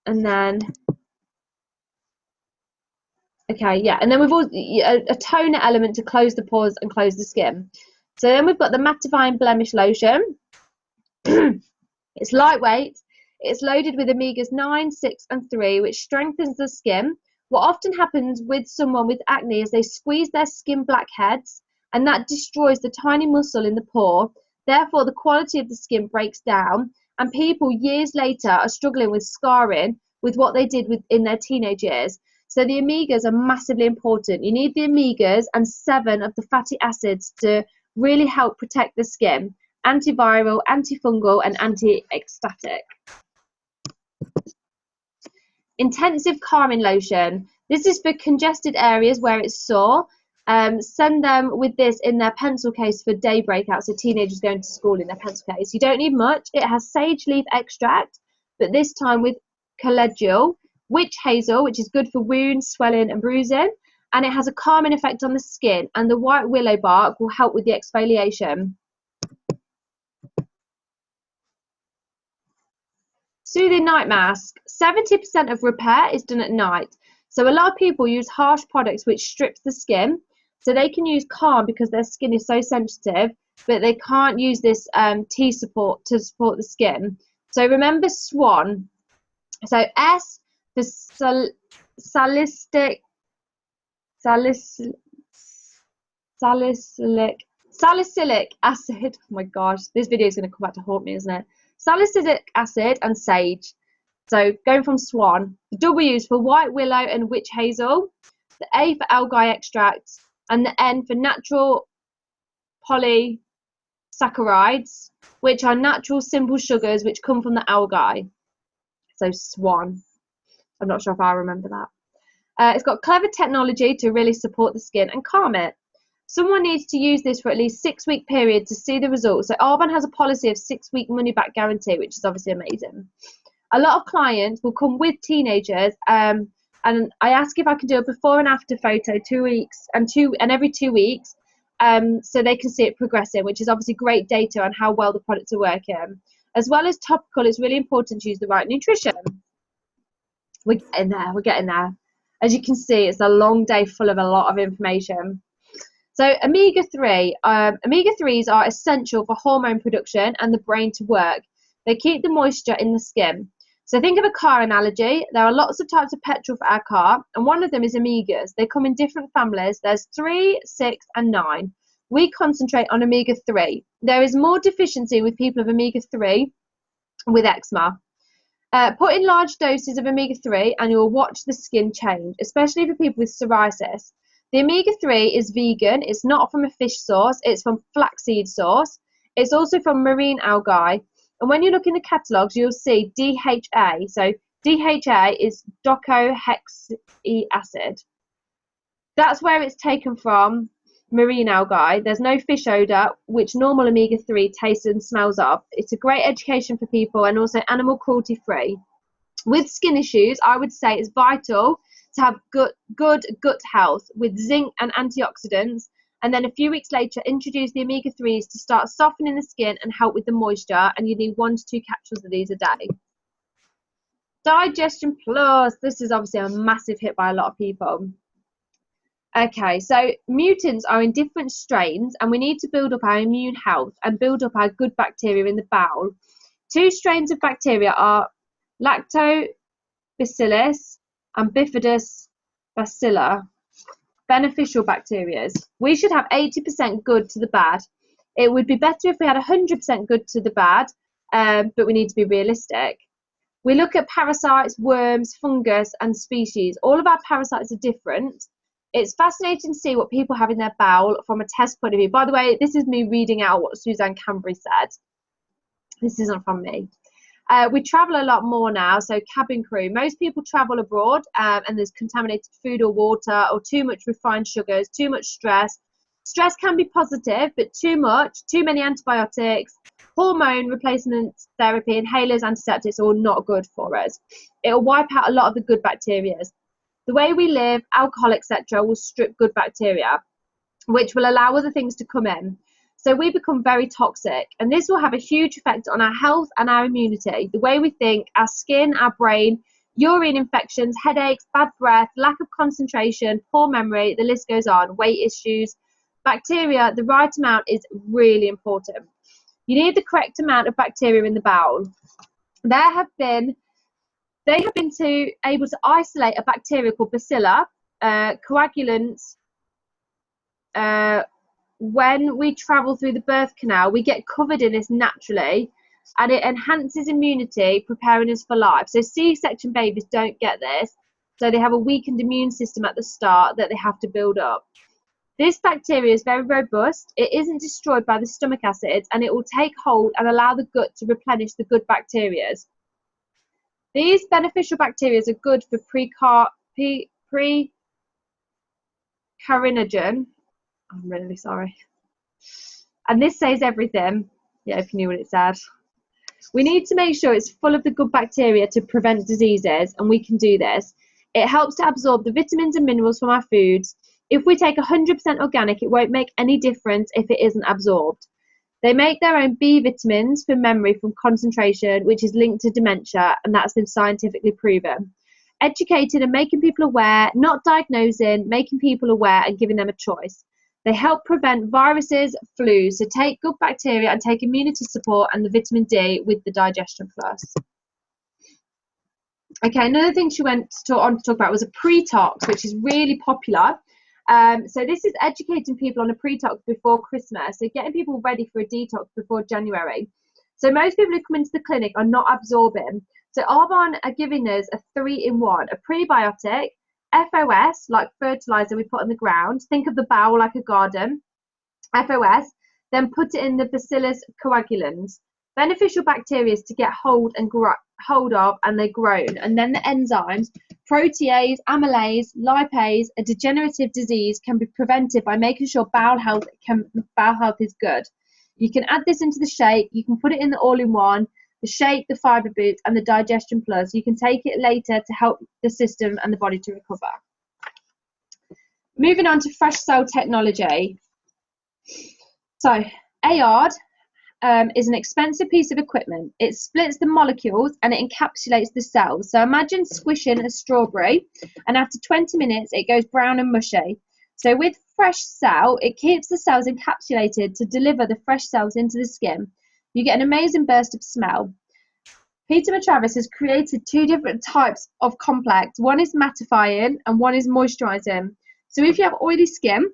And then, okay, yeah, and then we've also a toner element to close the pores and close the skin. So then we've got the mattifying blemish lotion. It's lightweight. It's loaded with omegas 9, 6 and 3, which strengthens the skin. What often happens with someone with acne is they squeeze their skin blackheads and that destroys the tiny muscle in the pore. Therefore, the quality of the skin breaks down and people years later are struggling with scarring with what they did in their teenage years. So the omegas are massively important. You need the omegas and 7 of the fatty acids to really help protect the skin. Antiviral, antifungal and anti-ecstatic. Intensive calming lotion. This is for congested areas where it's sore. Send them with this in their pencil case for day breakout, so teenagers going to school in their pencil case. You don't need much. It has sage leaf extract, but this time with calendula, witch hazel, which is good for wounds, swelling and bruising, and it has a calming effect on the skin, and the white willow bark will help with the exfoliation. Soothing night mask. 70% of repair is done at night. So a lot of people use harsh products which strips the skin. So they can use Calm because their skin is so sensitive, but they can't use this T support to support the skin. So remember Swan. So S for salicylic acid. Oh my gosh, this video is going to come back to haunt me, isn't it? Salicylic acid and sage. So going from Swan. The W is for white willow and witch hazel. The A for algae extract. And the N for natural polysaccharides, which are natural simple sugars which come from the algae. So Swan. I'm not sure if I remember that. It's got clever technology to really support the skin and calm it. Someone needs to use this for at least 6-week period to see the results. So Arbonne has a policy of 6-week money back guarantee, which is obviously amazing. A lot of clients will come with teenagers, and I ask if I can do a before and after photo 2 weeks and every 2 weeks, so they can see it progressing, which is obviously great data on how well the products are working. As well as topical, it's really important to use the right nutrition. We're getting there. We're getting there. As you can see, it's a long day full of a lot of information. So omega-3. Omega-3s are essential for hormone production and the brain to work. They keep the moisture in the skin. So think of a car analogy. There are lots of types of petrol for our car, and one of them is omegas. They come in different families. There's 3, 6, and 9. We concentrate on omega-3. There is more deficiency with people of omega-3 with eczema. Put in large doses of omega-3 and you'll watch the skin change, especially for people with psoriasis. The omega-3 is vegan. It's not from a fish source. It's from flaxseed source. It's also from marine algae. And when you look in the catalogues, you'll see DHA. So DHA is docosahexaenoic acid. That's where it's taken from, marine algae. There's no fish odour, which normal omega-3 tastes and smells of. It's a great education for people and also animal cruelty free. With skin issues, I would say it's vital to have good gut health with zinc and antioxidants, and then a few weeks later introduce the omega-3s to start softening the skin and help with the moisture, and you need 1 to 2 capsules of these a day. Digestion Plus. This is obviously a massive hit by a lot of people. Okay, so mutants are in different strains and we need to build up our immune health and build up our good bacteria in the bowel. 2 strains of bacteria are Bacillus, and Bifidus bacilla, beneficial bacteria. We should have 80% good to the bad. It would be better if we had 100% good to the bad, but we need to be realistic. We look at parasites, worms, fungus, and species. All of our parasites are different. It's fascinating to see what people have in their bowel from a test point of view. By the way, this is me reading out what Suzanne Cambury said. This isn't from me. We travel a lot more now, so cabin crew. Most people travel abroad and there's contaminated food or water or too much refined sugars, too much stress. Stress can be positive, but too many antibiotics, hormone replacement therapy, inhalers, antiseptics are all not good for us. It will wipe out a lot of the good bacteria. The way we live, alcohol, etc., will strip good bacteria, which will allow other things to come in. So we become very toxic, and this will have a huge effect on our health and our immunity, the way we think, our skin, our brain, urine infections, headaches, bad breath, lack of concentration, poor memory, the list goes on, weight issues. Bacteria, the right amount is really important. You need the correct amount of bacteria in the bowel. They have been able to isolate a bacteria called Bacilla coagulans. When we travel through the birth canal, we get covered in this naturally, and it enhances immunity, preparing us for life. So C-section babies don't get this, so they have a weakened immune system at the start that they have to build up. This bacteria is very robust. It isn't destroyed by the stomach acids, and it will take hold and allow the gut to replenish the good bacteria. These beneficial bacteria are good for pre-carcinogen. I'm really sorry. And this says everything. Yeah, if you knew what it said. We need to make sure it's full of the good bacteria to prevent diseases, and we can do this. It helps to absorb the vitamins and minerals from our foods. If we take 100% organic, it won't make any difference if it isn't absorbed. They make their own B vitamins for memory from concentration, which is linked to dementia, and that's been scientifically proven. Educating and making people aware, not diagnosing, making people aware and giving them a choice. They help prevent viruses, flu, so take good bacteria and take immunity support and the vitamin D with the Digestion Plus. Okay, another thing she went on to talk about was a pre-tox, which is really popular. So this is educating people on a pre-tox before Christmas, so getting people ready for a detox before January. So most people who come into the clinic are not absorbing. So Arbonne are giving us a 3-in-1, a prebiotic, FOS, like fertilizer we put in the ground. Think of the bowel like a garden. FOS, then put it in the Bacillus coagulans. Beneficial bacteria to get hold of, and they're grown. And then the enzymes, protease, amylase, lipase, a degenerative disease can be prevented by making sure bowel health is good. You can add this into the shake. You can put it in the all-in-one, the shake, the fibre boots, and the Digestion Plus. You can take it later to help the system and the body to recover. Moving on to fresh cell technology. So AARD is an expensive piece of equipment. It splits the molecules and it encapsulates the cells. So imagine squishing a strawberry, and after 20 minutes it goes brown and mushy. So with fresh cell, it keeps the cells encapsulated to deliver the fresh cells into the skin. You get an amazing burst of smell. Peter Matravers has created 2 different types of complex. One is mattifying and one is moisturizing. So if you have oily skin,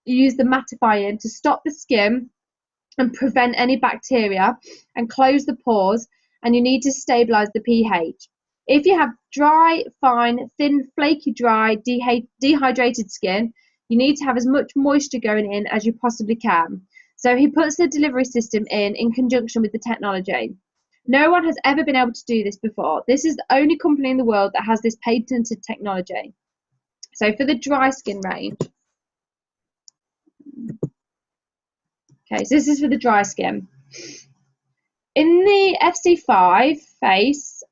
you use the mattifying to stop the skin and prevent any bacteria and close the pores, and you need to stabilize the pH. If you have dry, fine, thin, flaky, dry, dehydrated skin, you need to have as much moisture going in as you possibly can. So he puts the delivery system in conjunction with the technology. No one has ever been able to do this before. This is the only company in the world that has this patented technology. So for the dry skin range. Okay, so this is for the dry skin. In the FC5 face,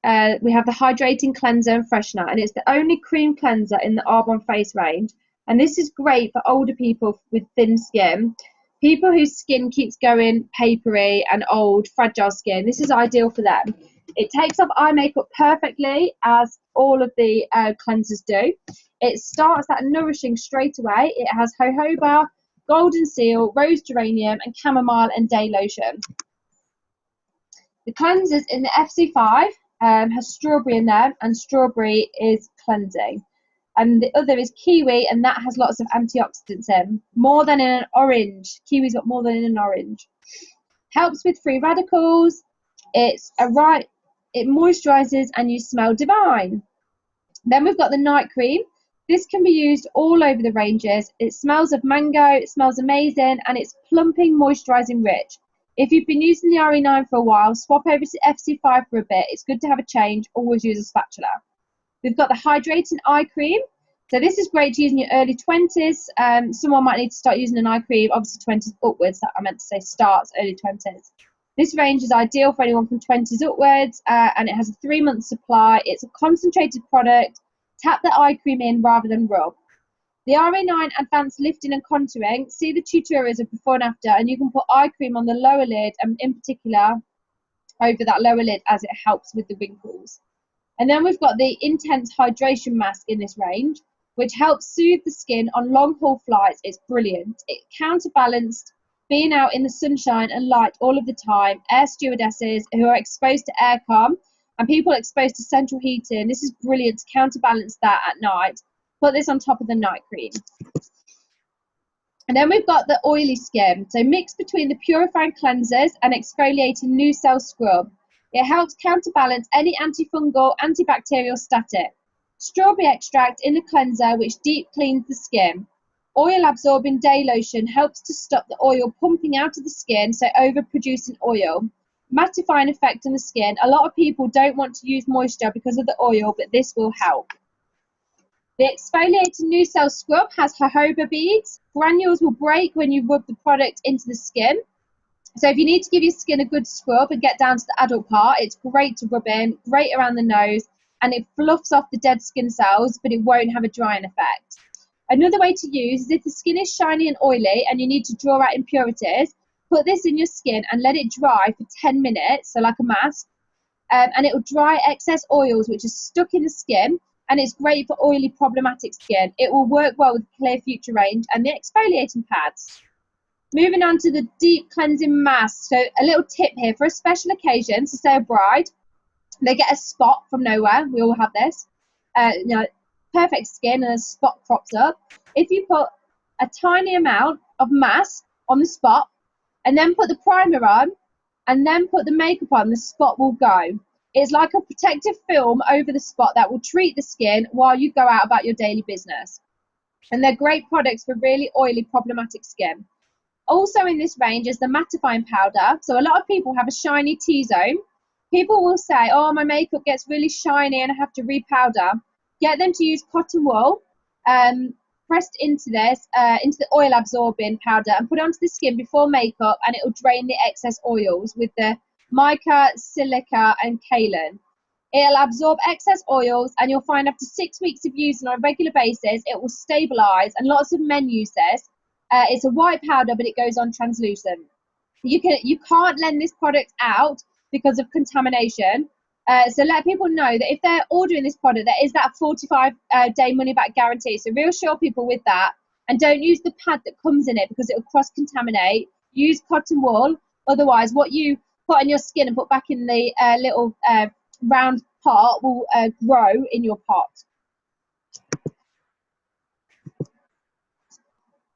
we have the Hydrating Cleanser and Freshener, and it's the only cream cleanser in the Arbonne face range. And this is great for older people with thin skin, people whose skin keeps going papery and old, fragile skin. This is ideal for them. It takes off eye makeup perfectly, as all of the cleansers do. It starts that nourishing straight away. It has jojoba, golden seal, rose geranium, and chamomile and day lotion. The cleansers in the FC5 has strawberry in there, and strawberry is cleansing. And the other is kiwi, and that has lots of antioxidants in, more than in an orange. Kiwi's got more than in an orange. Helps with free radicals. It moisturizes and you smell divine. Then we've got the night cream. This can be used all over the ranges. It smells of mango, it smells amazing, and it's plumping, moisturizing, rich. If you've been using the RE9 for a while, swap over to FC5 for a bit. It's good to have a change. Always use a spatula. We've got the hydrating eye cream. So this is great to use in your early 20s. Someone might need to start using an eye cream, obviously 20s upwards. That I meant to say starts early 20s. This range is ideal for anyone from 20s upwards, and it has a 3-month supply. It's a concentrated product. Tap the eye cream in rather than rub. The RE9 Advanced Lifting and Contouring, see the tutorials of before and after, and you can put eye cream on the lower lid, and in particular over that lower lid, as it helps with the wrinkles. And then we've got the Intense Hydration Mask in this range, which helps soothe the skin on long haul flights. It's brilliant. It counterbalanced being out in the sunshine and light all of the time. Air stewardesses who are exposed to aircon and people exposed to central heating, this is brilliant to counterbalance that at night. Put this on top of the night cream. And then we've got the oily skin. So mix between the purifying cleansers and exfoliating new cell scrub. It helps counterbalance any antifungal, antibacterial static. Strawberry extract in the cleanser, which deep cleans the skin. Oil absorbing day lotion helps to stop the oil pumping out of the skin, so overproducing oil. Mattifying effect on the skin. A lot of people don't want to use moisture because of the oil, but this will help. The exfoliating new cell scrub has jojoba beads. Granules will break when you rub the product into the skin. So if you need to give your skin a good scrub and get down to the adult part, it's great to rub in, great around the nose, and it fluffs off the dead skin cells, but it won't have a drying effect. Another way to use is if the skin is shiny and oily and you need to draw out impurities, put this in your skin and let it dry for 10 minutes, so like a mask, and it will dry excess oils which are stuck in the skin, and it's great for oily, problematic skin. It will work well with Clear Future range and the exfoliating pads. Moving on to the deep cleansing mask. So a little tip here, for a special occasion, so say a bride, they get a spot from nowhere. We all have this. Perfect skin and a spot crops up. If you put a tiny amount of mask on the spot and then put the primer on and then put the makeup on, the spot will go. It's like a protective film over the spot that will treat the skin while you go out about your daily business. And they're great products for really oily, problematic skin. Also in this range is the mattifying powder. So a lot of people have a shiny T-zone. People will say, oh, my makeup gets really shiny and I have to repowder. Get them to use cotton wool pressed into this, into the oil absorbing powder, and put it onto the skin before makeup, and it will drain the excess oils with the mica, silica and kaolin. It'll absorb excess oils, and you'll find after 6 weeks of using on a regular basis, it will stabilize, and lots of men use this. It's a white powder, but it goes on translucent. You can't lend this product out because of contamination. So let people know that if they're ordering this product, there is that 45-day money-back guarantee. So reassure people with that, and don't use the pad that comes in it because it will cross-contaminate. Use cotton wool. Otherwise, what you put on your skin and put back in the little round pot will grow in your pot.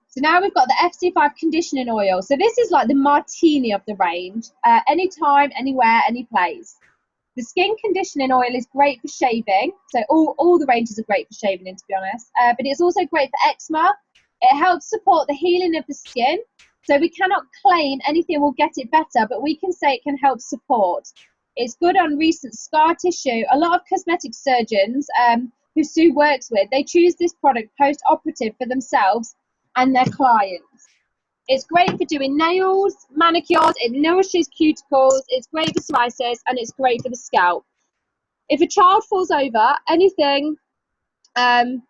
So now we've got the FC5 conditioning oil. So this is like the martini of the range. Anytime, anywhere, any place. The skin conditioning oil is great for shaving. So all the ranges are great for shaving, to be honest. But it's also great for eczema. It helps support the healing of the skin. So we cannot claim anything will get it better, but we can say it can help support. It's good on recent scar tissue. A lot of cosmetic surgeons who Sue works with, they choose this product post-operative for themselves and their clients. It's great for doing nails, manicures, it nourishes cuticles, it's great for psoriasis, and it's great for the scalp. If a child falls over, anything, so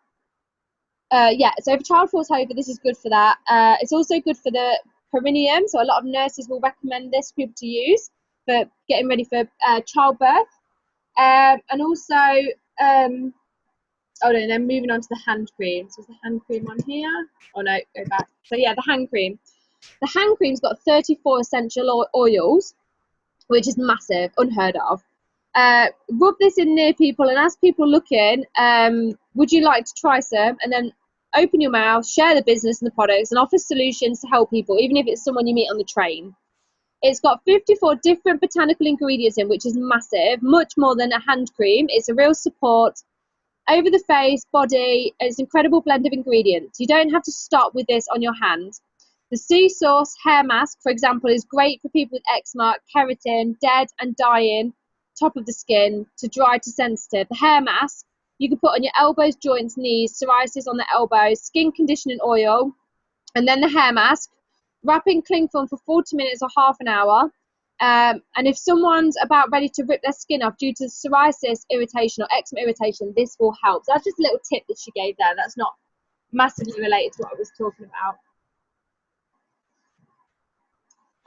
if a child falls over, this is good for that. It's also good for the perineum, so a lot of nurses will recommend this for people to use for getting ready for childbirth. And also, then moving on to the hand cream. So is the hand cream on here? Oh no, go back. So yeah, the hand cream. The hand cream's got 34 essential oils, which is massive, unheard of. rub this in near people and ask people looking, would you like to try some? And then open your mouth, share the business and the products, and offer solutions to help people, even if it's someone you meet on the train. It's got 54 different botanical ingredients in, which is massive, much more than a hand cream. It's a real support over the face, body. It's an incredible blend of ingredients. You don't have to stop with this on your hand. The sea sauce hair mask, for example, is great for people with eczema, keratin, dead and dying top of the skin, to dry to sensitive. The hair mask you can put on your elbows, joints, knees, psoriasis on the elbows, skin conditioning oil, and then the hair mask. Wrap in cling film for 40 minutes or half an hour. And if someone's about ready to rip their skin off due to psoriasis irritation or eczema irritation, this will help. So that's just a little tip that she gave there. That's not massively related to what I was talking about.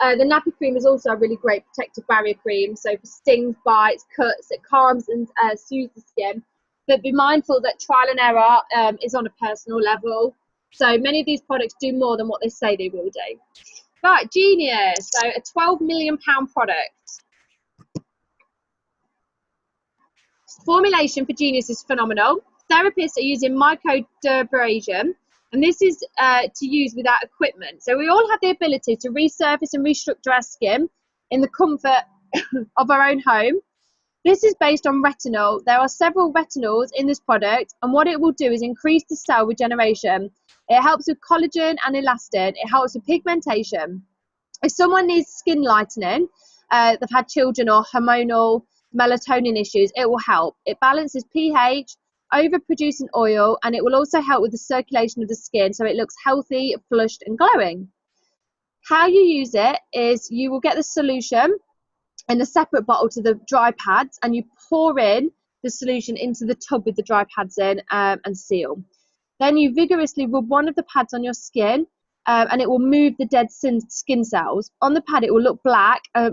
The nappy cream is also a really great protective barrier cream. So for stings, bites, cuts, it calms and soothes the skin. But be mindful that trial and error is on a personal level. So many of these products do more than what they say they will do. Right, Genius. So a £12 million product. Formulation for Genius is phenomenal. Therapists are using microdermabrasion, and this is to use without equipment. So we all have the ability to resurface and restructure our skin in the comfort of our own home. This is based on retinol. There are several retinols in this product, and what it will do is increase the cell regeneration. It helps with collagen and elastin. It helps with pigmentation. If someone needs skin lightening, they've had children or hormonal melatonin issues, it will help. It balances pH, overproducing oil, and it will also help with the circulation of the skin so it looks healthy, flushed and glowing. How you use it is you will get the solution in a separate bottle to the dry pads, and you pour in the solution into the tub with the dry pads in and seal. Then you vigorously rub one of the pads on your skin, and it will move the dead skin cells. On the pad it will look black, but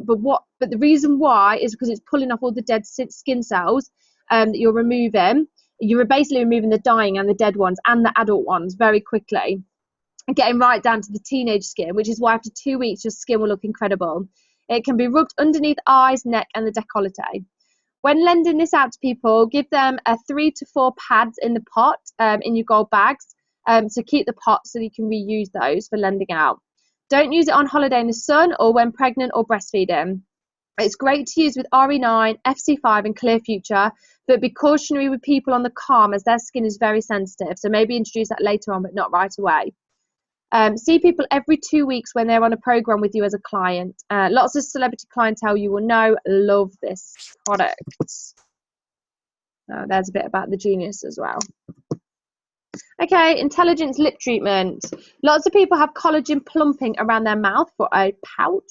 the reason why is because it's pulling off all the dead skin cells that you're removing. You're basically removing the dying and the dead ones and the adult ones very quickly, and getting right down to the teenage skin, which is why after 2 weeks your skin will look incredible. It can be rubbed underneath eyes, neck and the décolleté. When lending this out to people, give them 3 to 4 pads in the pot in your gold bags to keep the pot so you can reuse those for lending out. Don't use it on holiday in the sun or when pregnant or breastfeeding. It's great to use with RE9, FC5 and Clear Future, but be cautionary with people on the calm as their skin is very sensitive. So maybe introduce that later on, but not right away. See people every 2 weeks when they're on a program with you as a client. Lots of celebrity clientele you will know love this product. There's a bit about the Genius as well. Okay, Intelligence lip treatment. Lots of people have collagen plumping around their mouth for a pout.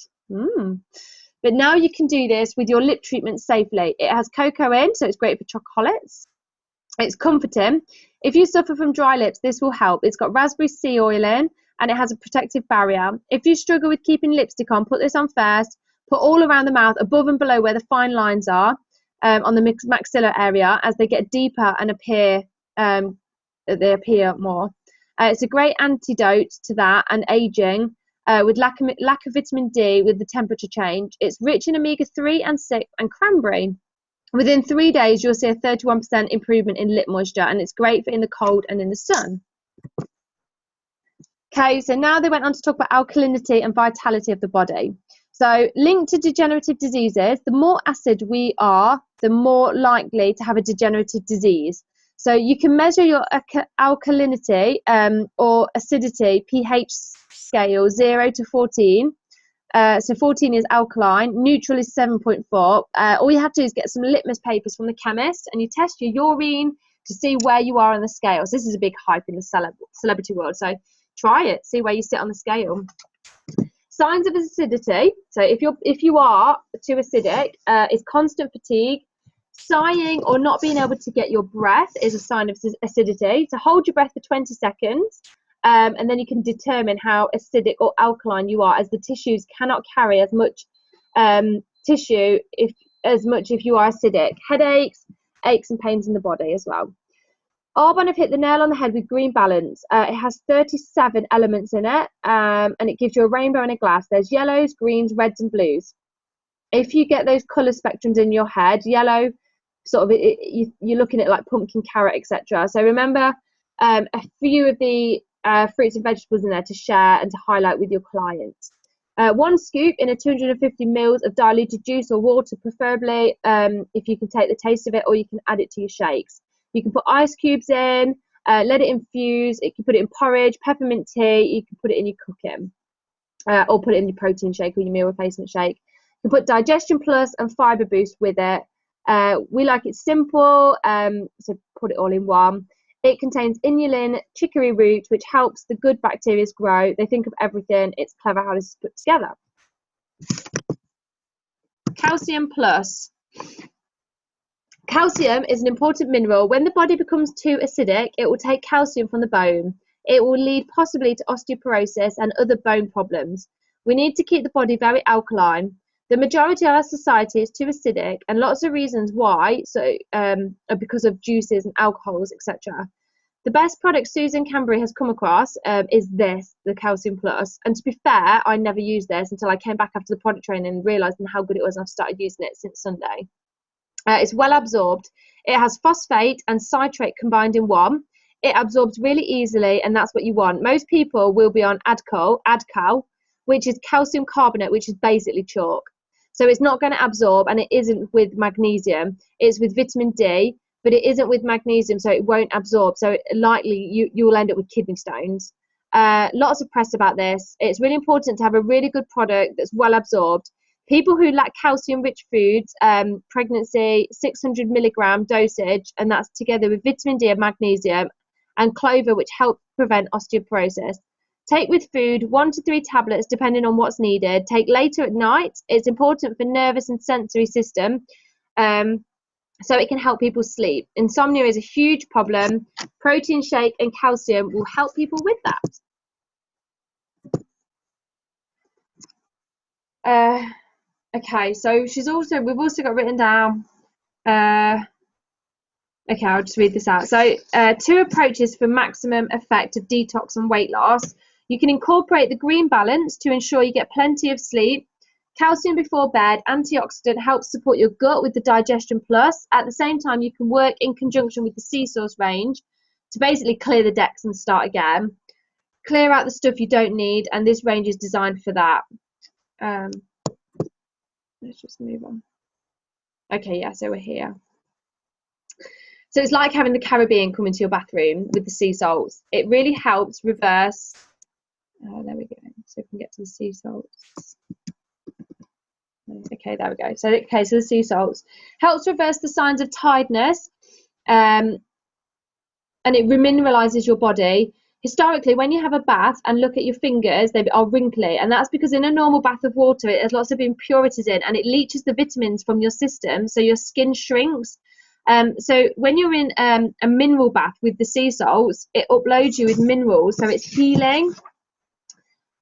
But now you can do this with your lip treatment safely. It has cocoa in, so it's great for chocolates. It's comforting. If you suffer from dry lips, this will help. It's got raspberry sea oil in, and it has a protective barrier. If you struggle with keeping lipstick on, put this on first. Put all around the mouth, above and below where the fine lines are, on the maxilla area. As they get deeper and appear, they appear more. It's a great antidote to that and aging with lack of vitamin D with the temperature change. It's rich in omega-3 and 6 and cranberry. Within 3 days, you'll see a 31% improvement in lip moisture, and it's great for in the cold and in the sun. Okay, so now they went on to talk about alkalinity and vitality of the body. So linked to degenerative diseases, the more acid we are, the more likely to have a degenerative disease. So you can measure your alkalinity or acidity pH scale 0 to 14. So 14 is alkaline, neutral is 7.4. All you have to do is get some litmus papers from the chemist and you test your urine to see where you are on the scale. So this is a big hype in the celebrity world. So try it, see where you sit on the scale. Signs of acidity. So if you are too acidic, is constant fatigue. Sighing or not being able to get your breath is a sign of acidity. So hold your breath for 20 seconds. And then you can determine how acidic or alkaline you are, as the tissues cannot carry as much tissue if you are acidic. Headaches, aches and pains in the body as well. Arbonne have hit the nail on the head with Green Balance. It has 37 elements in it, and it gives you a rainbow in a glass. There's yellows, greens, reds and blues. if you get those colour spectrums in your head, yellow, sort of, you're looking at like pumpkin, carrot, etc. So remember a few of the fruits and vegetables in there to share and to highlight with your clients. 1 scoop in a 250 mils of diluted juice or water, preferably, if you can take the taste of it, or you can add it to your shakes. You can put ice cubes in, let it infuse. You can put it in porridge, peppermint tea. You can put it in your cooking, or put it in your protein shake or your meal replacement shake. You can put Digestion Plus and Fibre Boost with it. We like it simple, so put it all in one. It contains inulin, chicory root, which helps the good bacteria grow. They think of everything. It's clever how this is put together. Calcium Plus. Calcium is an important mineral. When the body becomes too acidic, it will take calcium from the bone. It will lead possibly to osteoporosis and other bone problems. We need to keep the body very alkaline. The majority of our society is too acidic, and lots of reasons why, so are because of juices and alcohols, etc. The best product Susan Cambury has come across is this, the Calcium Plus. And to be fair, I never used this until I came back after the product training and realised how good it was, and I've started using it since Sunday. It's well absorbed. It has phosphate and citrate combined in one. It absorbs really easily, and that's what you want. Most people will be on Adcal, which is calcium carbonate, which is basically chalk. So it's not going to absorb, and it isn't with magnesium. It's with vitamin D, but it isn't with magnesium, so it won't absorb. So likely you will end up with kidney stones. Lots of press about this. It's really important to have a really good product that's well absorbed. People who lack calcium-rich foods, pregnancy, 600 milligram dosage, and that's together with vitamin D and magnesium, and clover, which help prevent osteoporosis. Take with food 1 to 3 tablets, depending on what's needed. Take later at night. It's important for nervous and sensory system, so it can help people sleep. Insomnia is a huge problem. Protein shake and calcium will help people with that. Okay, so we've also got written down, okay, I'll just read this out. So 2 approaches for maximum effect of detox and weight loss. You can incorporate the green balance to ensure you get plenty of sleep. Calcium before bed, antioxidant, helps support your gut with the Digestion Plus. At the same time, you can work in conjunction with the Sea Source range to basically clear the decks and start again. Clear out the stuff you don't need, and this range is designed for that. Let's just move on. Okay, yeah, so we're here. So it's like having the Caribbean come into your bathroom with the sea salts. It really helps reverse. There we go. So if we can get to the sea salts. Okay, there we go. So the sea salts helps reverse the signs of tiredness, and it remineralizes your body. Historically, when you have a bath and look at your fingers, they are wrinkly, and that's because in a normal bath of water, it has lots of impurities in, and it leaches the vitamins from your system, so your skin shrinks. So when you're in a mineral bath with the sea salts, it uploads you with minerals, so it's healing.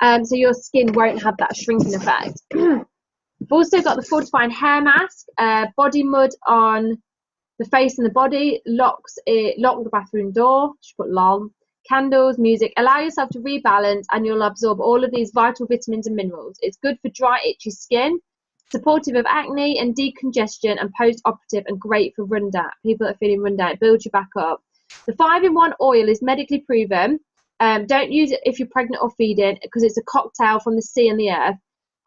So your skin won't have that shrinking effect. We've also got the fortifying hair mask, body mud on the face and the body, lock the bathroom door, just put long, candles, music. Allow yourself to rebalance, and you'll absorb all of these vital vitamins and minerals. It's good for dry, itchy skin, supportive of acne and decongestion, and post-operative, and great for rundown. People that are feeling run down, it builds you back up. The 5-in-1 oil is medically proven. Don't use it if you're pregnant or feeding, because it's a cocktail from the sea and the earth.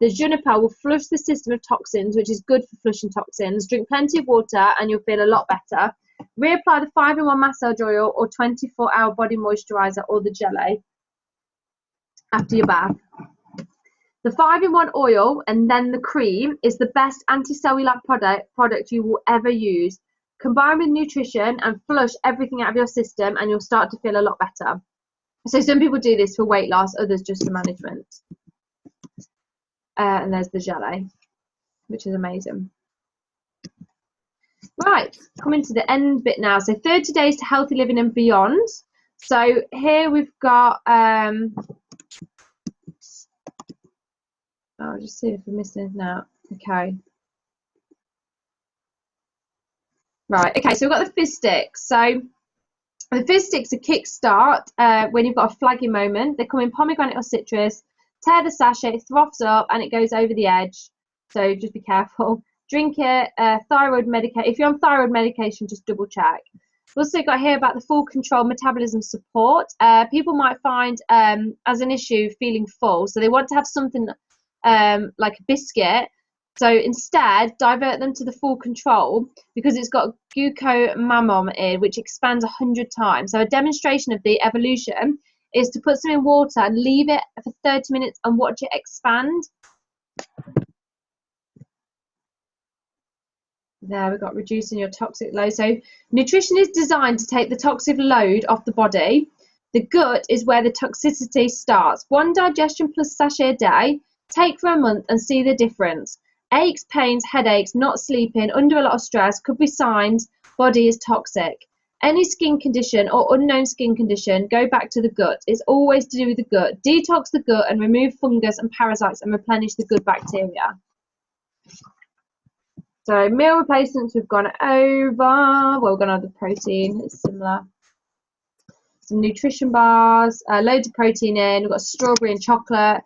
The juniper will flush the system of toxins, which is good for flushing toxins. Drink plenty of water and you'll feel a lot better. Reapply the 5-in-1 massage oil or 24-hour body moisturizer or the jelly after your bath. The 5-in-1 oil and then the cream is the best anti-cellular product you will ever use. Combine with nutrition and flush everything out of your system, and you'll start to feel a lot better. So some people do this for weight loss, others just for management. And there's the jelly, which is amazing. Right, coming to the end bit now. So 30 days to healthy living and beyond. So here we've got, I'll just see if we're missing it now. Okay. Right, okay, so we've got the fizz sticks. So the fizz sticks are kickstart when you've got a flaggy moment. They come in pomegranate or citrus. Tear the sachet, it froths up, and it goes over the edge. so just be careful. Drink it. Thyroid medication. If you're on thyroid medication, just double check. We've also got here about the full control metabolism support. People might find as an issue feeling full, so they want to have something like a biscuit. So instead, divert them to the full control because it's got glucomamon in, which expands 100 times. So a demonstration of the evolution is to put some in water and leave it for 30 minutes and watch it expand. There we've got reducing your toxic load. So nutrition is designed to take the toxic load off the body. The gut is where the toxicity starts. 1 digestion plus sachet a day. Take for a month and see the difference. Aches, pains, headaches, not sleeping, under a lot of stress could be signs body is toxic. Any skin condition or unknown skin condition, go back to the gut. It's always to do with the gut. Detox the gut and remove fungus and parasites and replenish the good bacteria. So meal replacements we've gone over. Well, we're going to have the protein. It's similar. Some nutrition bars, loads of protein in. We've got strawberry and chocolate.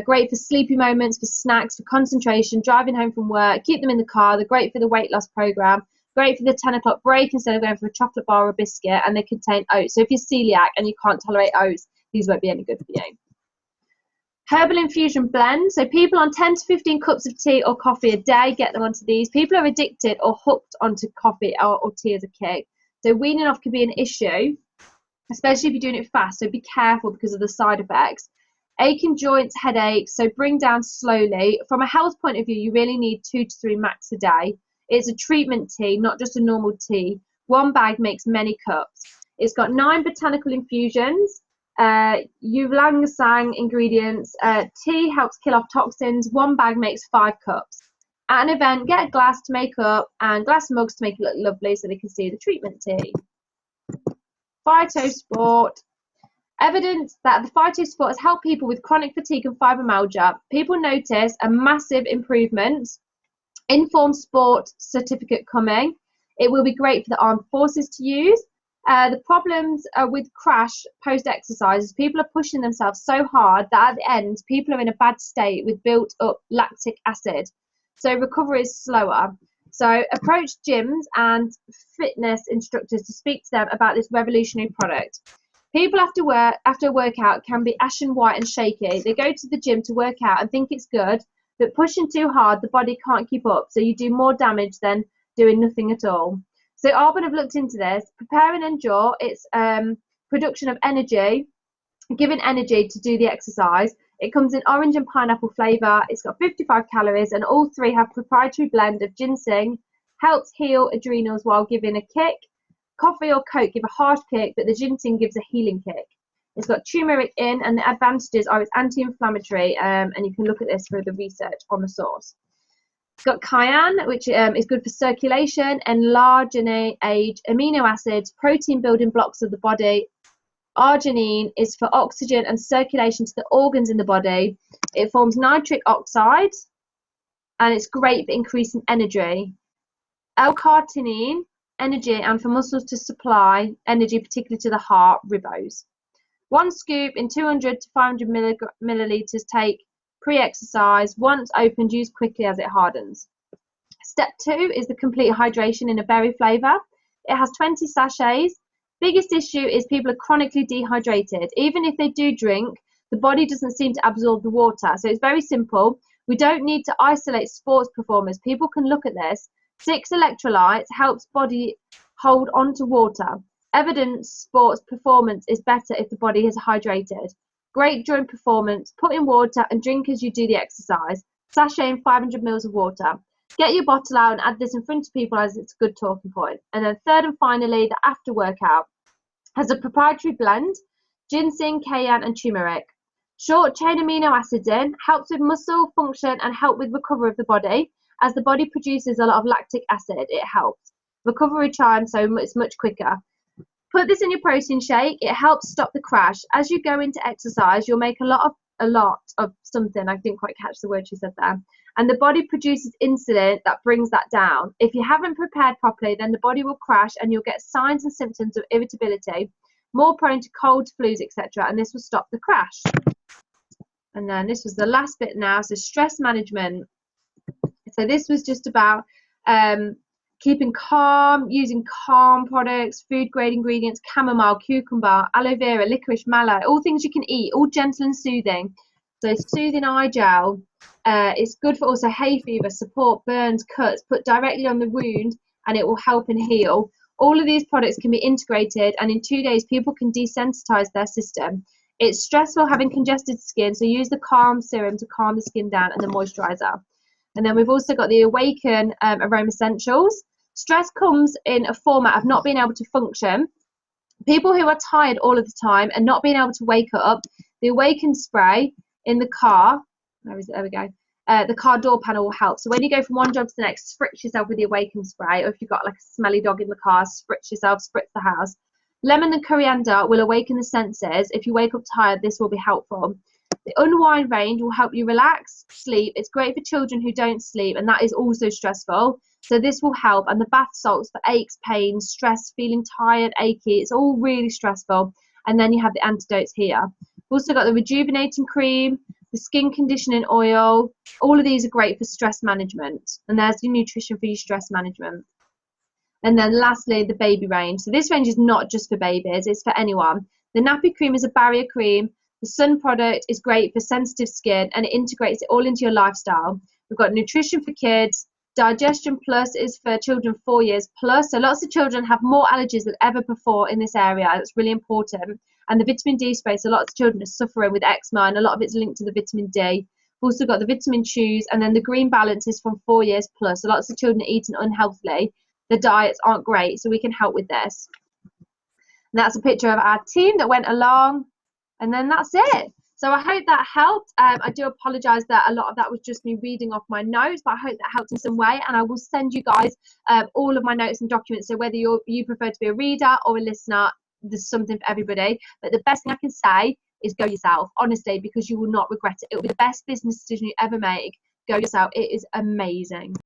Great for sleepy moments, for snacks, for concentration, driving home from work. Keep them in the car. They're great for the weight loss program. Great for the 10 o'clock break instead of going for a chocolate bar or a biscuit. And they contain oats. So if you're celiac and you can't tolerate oats, these won't be any good for you. Herbal infusion blend. So people on 10 to 15 cups of tea or coffee a day, get them onto these. People are addicted or hooked onto coffee or tea as a kick. So weaning off could be an issue, especially if you're doing it fast. So be careful because of the side effects. Aching joints, headaches, so bring down slowly. From a health point of view, you really need 2 to 3 max a day. It's a treatment tea, not just a normal tea. 1 bag makes many cups. It's got 9 botanical infusions, ylang sang ingredients. Tea helps kill off toxins. 1 bag makes 5 cups. At an event, get a glass to make up and glass mugs to make it look lovely so they can see the treatment tea. Phytosport. Evidence that the Phytosport has helped people with chronic fatigue and fibromyalgia. People notice a massive improvement. Informed Sport certificate coming. It will be great for the armed forces to use. The problems with crash post-exercise is people are pushing themselves so hard that at the end, people are in a bad state with built up lactic acid. So recovery is slower. So approach gyms and fitness instructors to speak to them about this revolutionary product. People after a workout can be ashen white and shaky. They go to the gym to work out and think it's good, but pushing too hard, the body can't keep up. So you do more damage than doing nothing at all. So Arbonne have looked into this. Prepare and endure. It's production of energy, giving energy to do the exercise. It comes in orange and pineapple flavour. It's got 55 calories, and all 3 have proprietary blend of ginseng, helps heal adrenals while giving a kick. Coffee or Coke give a harsh kick, but the ginseng gives a healing kick. It's got turmeric in, and the advantages are it's anti-inflammatory, and you can look at this for the research on the source. It's got cayenne, which is good for circulation, enlarging age, amino acids, protein building blocks of the body. Arginine is for oxygen and circulation to the organs in the body. It forms nitric oxide, and it's great for increasing energy. L-carnitine, energy, and for muscles to supply energy, particularly to the heart, ribose. 1 scoop in 200 to 500 millilitres. Take pre-exercise. Once opened, use quickly as it hardens. Step 2 is the complete hydration in a berry flavour. It has 20 sachets. Biggest issue is people are chronically dehydrated. Even if they do drink, the body doesn't seem to absorb the water. So it's very simple. We don't need to isolate sports performers. People can look at this. 6 electrolytes helps body hold on to water. Evidence sports performance is better if the body is hydrated. Great during performance. Put in water and drink as you do the exercise. Sachet in 500 ml of water. Get your bottle out and add this in front of people as it's a good talking point. And then third and finally, the after workout has a proprietary blend, ginseng, cayenne and turmeric. Short chain amino acids in, helps with muscle function and help with recovery of the body. As the body produces a lot of lactic acid, it helps. Recovery time, so it's much quicker. Put this in your protein shake. It helps stop the crash. As you go into exercise, you'll make a lot of something. I didn't quite catch the word she said there. And the body produces insulin that brings that down. If you haven't prepared properly, then the body will crash and you'll get signs and symptoms of irritability, more prone to colds, flus, etc. And this will stop the crash. And then this was the last bit now, so stress management. So this was just about keeping calm, using calm products, food grade ingredients, chamomile, cucumber, aloe vera, licorice, mallow, all things you can eat, all gentle and soothing. So soothing eye gel. It's good for also hay fever, support burns, cuts, put directly on the wound, and it will help and heal. All of these products can be integrated, and in 2 days people can desensitize their system. It's stressful having congested skin, so use the Calm serum to calm the skin down, and the moisturizer. And then we've also got the Awaken Aroma Essentials. Stress comes in a format of not being able to function. People who are tired all of the time and not being able to wake up, the Awaken spray in the car, there we go, the car door panel will help. So when you go from one job to the next, spritz yourself with the Awaken spray, or if you've got like a smelly dog in the car, spritz yourself, spritz the house. Lemon and coriander will awaken the senses. If you wake up tired, this will be helpful. The Unwind range will help you relax, sleep. It's great for children who don't sleep, and that is also stressful. So this will help. And the bath salts for aches, pains, stress, feeling tired, achy. It's all really stressful. And then you have the antidotes here. We've also got the rejuvenating cream, the skin conditioning oil. All of these are great for stress management. And there's your nutrition for your stress management. And then lastly, the baby range. So this range is not just for babies, it's for anyone. The nappy cream is a barrier cream. The sun product is great for sensitive skin, and it integrates it all into your lifestyle. We've got nutrition for kids. Digestion Plus is for children 4 years plus. So lots of children have more allergies than ever before in this area. That's really important. And the vitamin D spray, so lots of children are suffering with eczema, and a lot of it's linked to the vitamin D. We've also got the vitamin chews, and then the green balance is from 4 years plus. So lots of children are eating unhealthily. The diets aren't great, so we can help with this. And that's a picture of our team that went along, and then that's it. So I hope that helped. I do apologise that a lot of that was just me reading off my notes, but I hope that helped in some way, and I will send you guys all of my notes and documents. So whether you prefer to be a reader or a listener, there's something for everybody. But the best thing I can say is go yourself, honestly, because you will not regret it. It will be the best business decision you ever make. Go yourself. It is amazing.